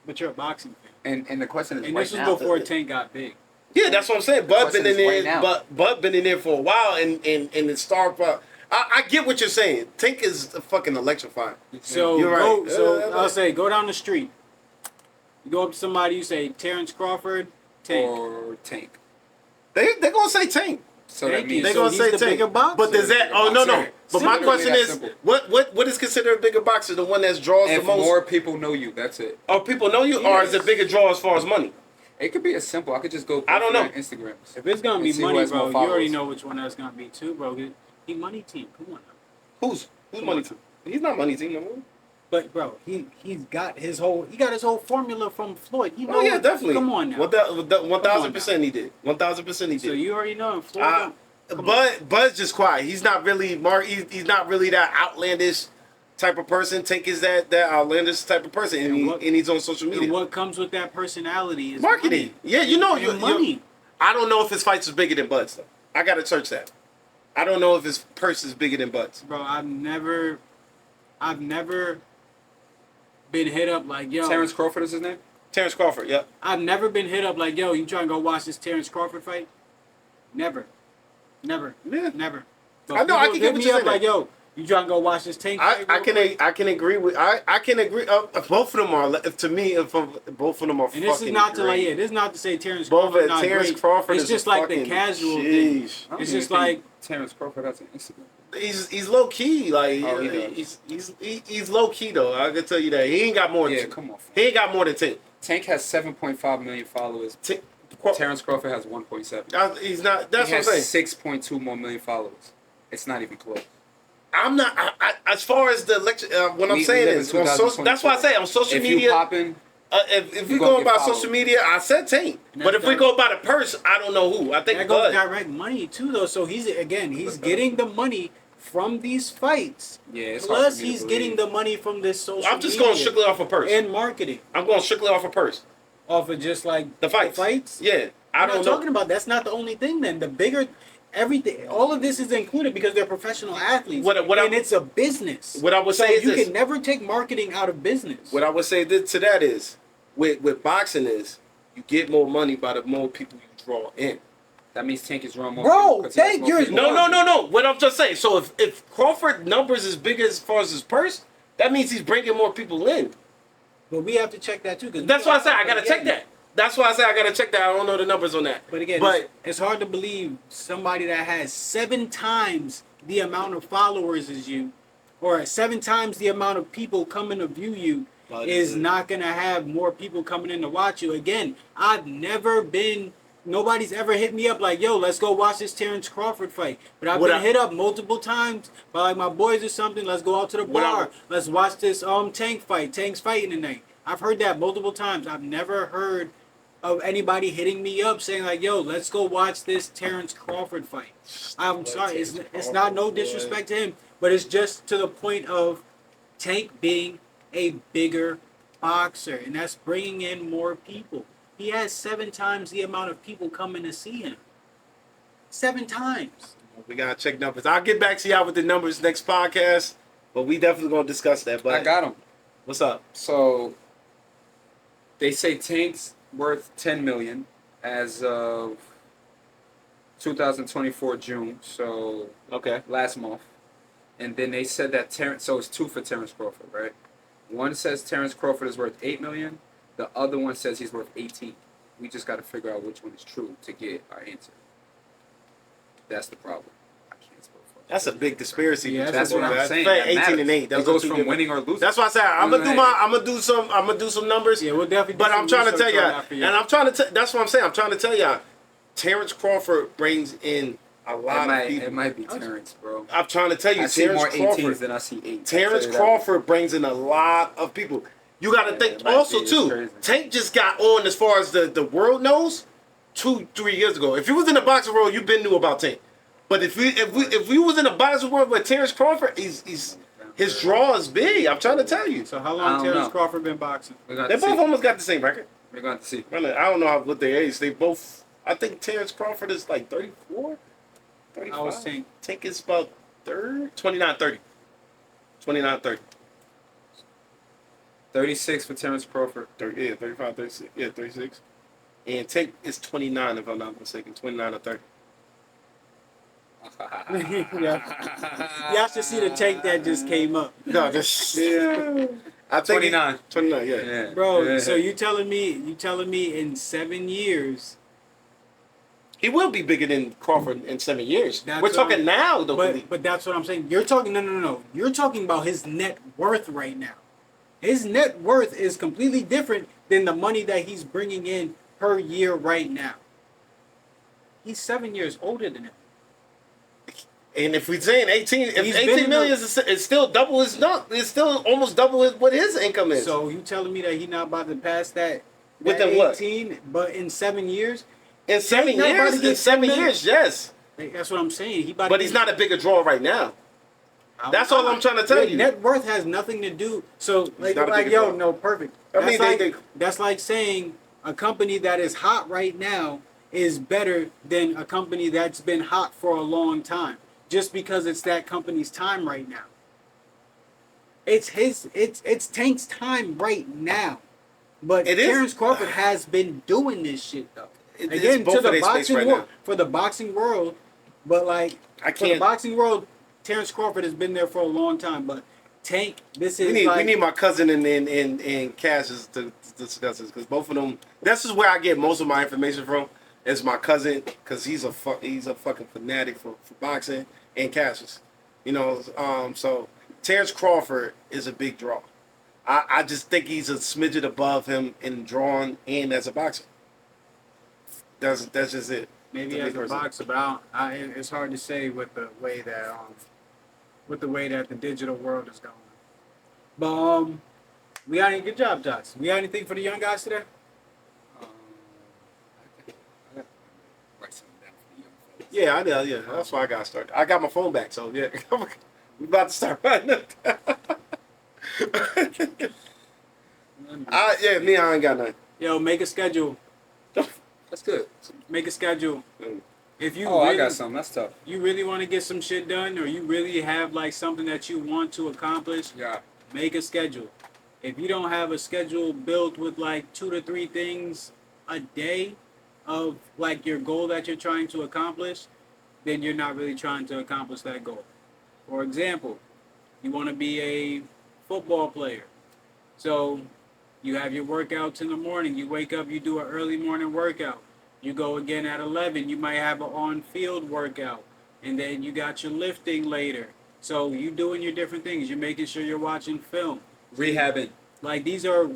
but you're a boxing fan, And the question is and right this was now. before Tank got big. Yeah, that's what I'm saying. Bud question been in is there, right now. but Bud been in there for a while, and the star. I get what you're saying. Tank is fucking electrifying. So You're right. I'll say go down the street. You go up to somebody, you say Terrence Crawford, Tank. Or Tank. They're gonna say Tank. So Thank that you. means They're So gonna he's say the Tank. bigger boxer. But does that? Oh no. Boxer. But my Simple. question Really is, that simple. what is considered a bigger boxer? The one that draws if the most? more people know you, that's it. Or people know you, or is it Yes. bigger draw as far as money? It could be as simple. I could just go. I don't know. Instagrams. If it's gonna be And see who money, has more bro, you already followers. know which one that's gonna be too, bro. He money team. Come on now. Who's money team? He's not money team no more. But bro, he's got his whole formula from Floyd. You know, Oh yeah, definitely. Come on now. 1,000% he did. 1,000% he So did. you already know Floyd. Come Bud's just quiet. He's not really he's not really that outlandish type of person. Tank is that outlandish type of person, and he's on social and media. what comes with that personality is Marketing. money. Yeah, you know, And money. I don't know if his fights is bigger than Bud's though. I gotta search that. I don't know if his purse is bigger than Bud's. Bro, I've never been hit up like, yo. Terrence Crawford is his name. Terrence Crawford. Yep. I've never been hit up like, yo, you trying to go watch this Terrence Crawford fight? Never. Never. Yeah. Never. I know, I people can get hit what me you're up saying. like, yo, you trying to go watch this Tank fight? I real quick? can agree with I can agree. Both of them are to me. If both of them are And this is fucking not to great. this is not to say Terrence Both Crawford of not Terrence great. Crawford It's is just a like the fucking casual thing. sheesh. I don't It's even just think like Terrence Crawford has an Instagram. He's low key. Like Oh, he does. he's low key though. I can tell you that he ain't got more. Yeah, than come on. He ain't got more than 10. Tank has 7.5 million followers. Terrence Crawford has 1.7. He's not. That's He what I'm has saying. 6.2 more million followers. It's not even close. I'm not. As far as the lecture, what I'm We saying live in is, on social, that's why I say on social If media. you popping, If we you gonna go get by followed. social media, I said Tank. And But that's if we that- go by the purse, I don't know who. I think that goes Bud. direct money too though. So he's getting the money from these fights. yeah, it's hard Plus for me to he's getting believe. the money from this social I'm just media going strictly off a purse. and marketing. I'm going strictly off a purse. Off of just like The fights. Yeah, I I'm don't not know. talking about that's not the only thing then. The bigger everything all of this is included because they're professional athletes. What it's a business. What I would So say is you this. can never take marketing out of business. What I would say to that is, with boxing is, you get more money by the more people you draw in. That means Tank is wrong more. Bro, people 'cause he has Tank, more you're- people. No. What I'm just saying. So if Crawford numbers is big as far as his purse, that means he's bringing more people in. But we have to check that too. That's why I say I gotta check that. That's why I say I gotta check that. I don't know the numbers on that. But again, it's hard to believe somebody that has 7 times the amount of followers as you, or 7 times the amount of people coming to view you, is not gonna have more people coming in to watch you. Again, nobody's ever hit me up like, yo, let's go watch this Terrence Crawford fight. But I've been hit up multiple times by like my boys or something. Let's go out to the bar. Let's watch this Tank fight. Tank's fighting tonight. I've heard that multiple times. I've never heard of anybody hitting me up saying like, yo, let's go watch this Terrence Crawford fight. I'm sorry, it's not no disrespect to him, But it's just to the point of Tank being a bigger boxer, and that's bringing in more people. He has 7 times the amount of people coming to see him. 7 times. We gotta check numbers. I'll get back to y'all with the numbers next podcast, but we definitely gonna discuss that. But I got him. what's up? So they say Tank's worth $10 million as of 2024 June. So Okay. last month. And then they said that so it's 2 for Terrence Crawford, right? One says Terrence Crawford is worth $8 million. The other one says he's worth 18. We just got to figure out which one is true to get our answer. That's the problem. I can't spell for it. That's a big conspiracy. Yeah, That's what I'm saying. Fact, That 18 matters. and 8. It Those goes are two from different- winning or losing. That's why I said I'm gonna do some numbers. Yeah, we'll definitely. But I'm trying to tell y'all, you. and I'm trying to. That's what I'm saying. I'm trying to tell y'all, Terrence Crawford brings in a lot of people. It might be Terrence, bro. I'm trying to tell you, I see more Terrence 18s Crawford. than I see 8. Terrence Crawford brings in a lot of people. You got to Yeah, think it might also be. It's too. crazy. Tank just got on as far as the world knows 2-3 years ago. If you was in the boxing world, you've been knew about Tank. But if we was in the boxing world with Terrence Crawford, his draw is big. I'm trying to tell you. So how I long don't Terrence know. Crawford been boxing? We're going They to both see. almost got the same record. We're going to see. I don't know what their age. They both. I think Terrence Crawford is like 34, 35. I was saying Tank is about 29, 30. 29, 30. 36 for Terrence Crawford. 30, yeah, 35, 36. Yeah, 36. And Tank is 29, if I'm not mistaken. 29 or 30. yeah. Y'all should see the take that just came up. No, this. Yeah. I think 29. 29, yeah. Yeah. Bro, Yeah. so you telling me in 7 years, He will be bigger than Crawford in 7 years. That's We're what talking I'm- now, though. but that's what I'm saying. You're talking no. You're talking about his net worth right now. His net worth is completely different than the money that he's bringing in per year right now. He's 7 years older than him. And if we're saying 18, if He's been 18 in million the- is still double his it's still almost double what his income is. So you telling me that he's not about to pass that Within what? 18, but in 7 years? in 7 not about years, to get in 7 10 million. years, yes. Like, that's what I'm saying. He about But to he's get- not a bigger draw right now. That's all I'm trying to tell Your you. Net worth has nothing to do. So like, not a like big yo, draw. no, perfect. I That's mean, like that's like saying a company that is hot right now is better than a company that's been hot for a long time, just because it's that company's time right now. It's Tank's time right now, but It is- Terrence Crawford has been doing this shit though. It's Again, both to of the their space boxing right world, now. for the boxing world, but like I for the can't. boxing world, Terrence Crawford has been there for a long time. But Tank, this is We like need my cousin and Cassius to discuss this because both of them. This is where I get most of my information from. Is my cousin because he's a fucking fanatic for boxing, and Cassius. You know, so Terrence Crawford is a big draw. I just think he's a smidget above him in drawing and as a boxer. That's just it. maybe To me as a personally. boxer, but it's hard to say with the way that the digital world is going. But we got any good job, Josh? We got anything for the young guys today? I got write something down for the young folks. Yeah, I know. Yeah, that's why I got started. I got my phone back, so yeah, we about to start writing it. Me, I ain't got nothing. Yo, make a schedule. That's good. Make a schedule. If you Oh, really, I got something. That's tough. you really want to get some shit done, or you really have like something that you want to accomplish, Yeah. make a schedule. If you don't have a schedule built with like 2 to 3 things a day of like your goal that you're trying to accomplish, then you're not really trying to accomplish that goal. For example, you want to be a football player. So you have your workouts in the morning. You wake up, you do an early morning workout. You go again at 11. You might have an on-field workout. And then you got your lifting later. So you doing your different things. You're making sure you're watching film. Rehabbing. Like these are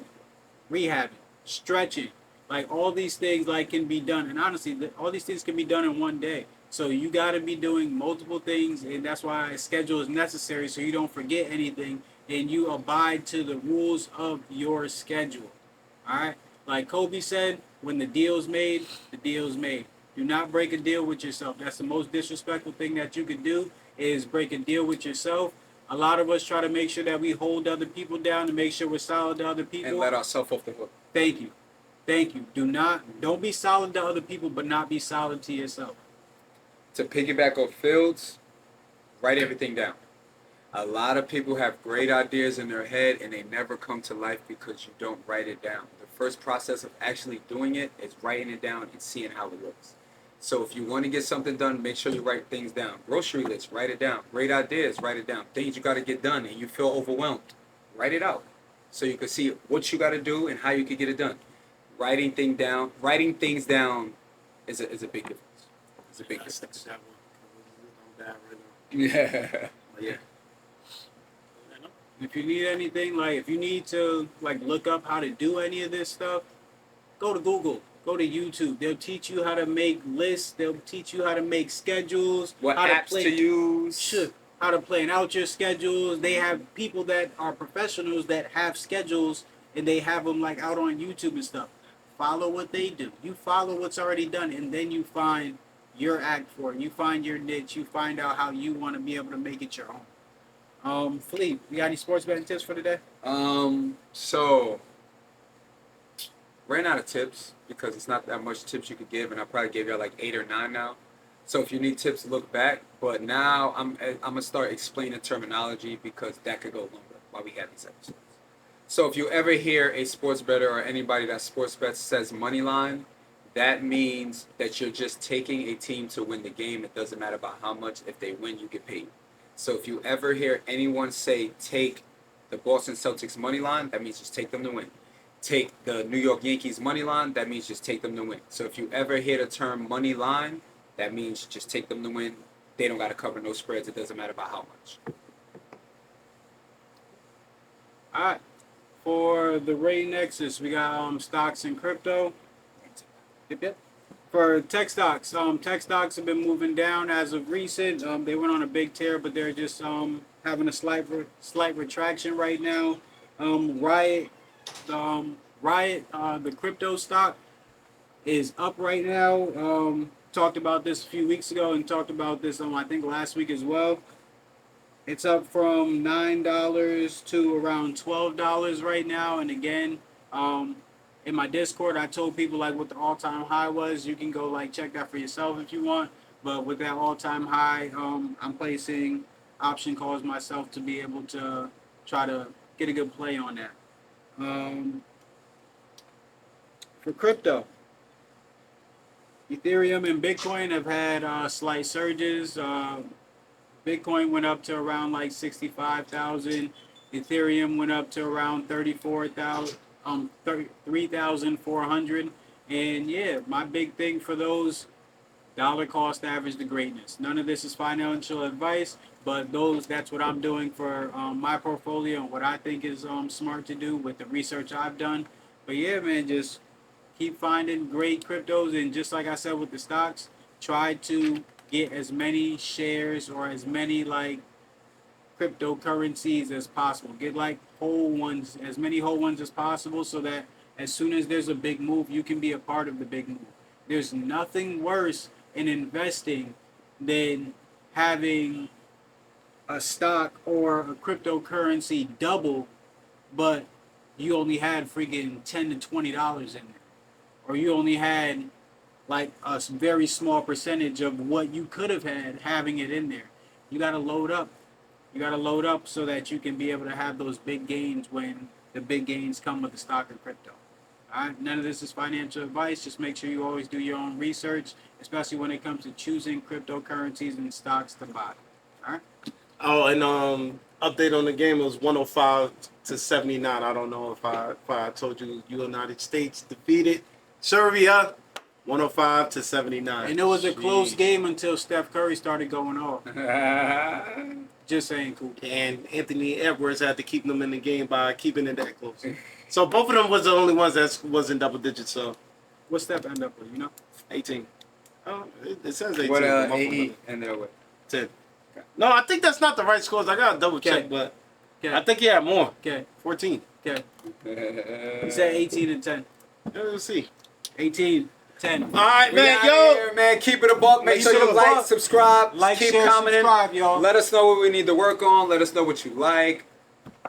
rehabbing, stretching. Like all these things like can be done. And honestly, all these things can be done in one day. So you got to be doing multiple things. And that's why a schedule is necessary so you don't forget anything. And you abide to the rules of your schedule. All right? Like Kobe said, when the deal's made, the deal's made. Do not break a deal with yourself. That's the most disrespectful thing that you could do. is break a deal with yourself. A lot of us try to make sure that we hold other people down to make sure we're solid to other people. And let ourselves off the hook. Thank you. Thank you. Don't be solid to other people, but not be solid to yourself. To piggyback off Fields, write everything down. A lot of people have great ideas in their head and they never come to life because you don't write it down. The first process of actually doing it is writing it down and seeing how it looks. So if you want to get something done, make sure you write things down. Grocery list, write it down. Great ideas, write it down. Things you got to get done and you feel overwhelmed, write it out. So you can see what you got to do and how you can get it done. Writing things down is a big difference. It's a big difference. That one. I'm bad right now. Yeah. Yeah. If you need anything, like if you need to like look up how to do any of this stuff, go to Google, go to YouTube. They'll teach you how to make lists. They'll teach you how to make schedules. What how apps to use. Shit, how to plan out your schedules. They have people that are professionals that have schedules and they have them like out on YouTube and stuff. Follow what they do. You follow what's already done and then you find your act for it. You find your niche. You find out how you want to be able to make it your own. Fleet, you got any sports betting tips for today? So ran out of tips because it's not that much tips you could give, and I probably gave y'all like 8 or 9 now. So if you need tips, look back. But now I'm gonna start explaining terminology because that could go longer while we have these episodes. So if you ever hear a sports bettor or anybody that sports bets says money line, that means that you're just taking a team to win the game. It doesn't matter about how much. If they win, you get paid. So if you ever hear anyone say take the Boston Celtics money line, that means just take them to win. Take the New York Yankees money line, that means just take them to win. So if you ever hear the term money line, that means just take them to win. They don't got to cover no spreads. It doesn't matter about how much. All right. For the Ray Nexus, we got stocks and crypto. Yep. For tech stocks have been moving down as of recent. They went on a big tear, but they're just having a slight retraction right now. Riot, the crypto stock is up right now. Talked about this a few weeks ago and talked about this I think last week as well. It's up from $9 to around $12 right now, and again, in my Discord, I told people like what the all-time high was. You can go like check that for yourself if you want. But with that all-time high, I'm placing option calls myself to be able to try to get a good play on that. For crypto, Ethereum and Bitcoin have had slight surges. Bitcoin went up to around like 65,000. Ethereum went up to around 3,400. And yeah, my big thing for those, dollar cost average to greatness. None of this is financial advice, but that's what I'm doing for my portfolio and what I think is smart to do with the research I've done. But yeah, man, just keep finding great cryptos, and just like I said with the stocks, try to get as many shares or as many like cryptocurrencies as possible. Get like whole ones, as many whole ones as possible, so that as soon as there's a big move, you can be a part of the big move. There's nothing worse in investing than having a stock or a cryptocurrency double, but you only had freaking $10 to $20 in there, or you only had like a very small percentage of what you could have had having it in there. You got to load up. You got to load up so that you can be able to have those big gains when the big gains come with the stock or crypto. All right? None of this is financial advice. Just make sure you always do your own research, especially when it comes to choosing cryptocurrencies and stocks to buy. All right? Oh, and update on the game, it was 105 to 79. I don't know if I told you United States defeated Serbia 105 to 79. And it was a close game until Steph Curry started going off. Just saying, cool. And Anthony Edwards had to keep them in the game by keeping it that close. So both of them was the only ones that was in double digits. So What Steph end up with, 18. Oh, it says 18. What AE and there what? 10. No, I think that's not the right scores. I gotta double check, Okay. but Okay. I think he had more. Okay. 14. Okay. He said 18 and 10. Let's see. 18. 10. All right, We man. outta Yo. here, man. Keep it a buck. Make Make sure sure you the like, buck. subscribe, Like, keep share, commenting. subscribe, y'all. Let us know what we need to work on. Let us know what you like.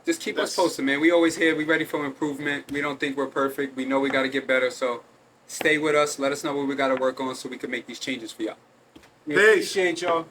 Just keep us That's- posted, man. We always here. We ready for improvement. We don't think we're perfect. We know we got to get better. So stay with us. Let us know what we got to work on so we can make these changes for y'all. We Peace. appreciate y'all.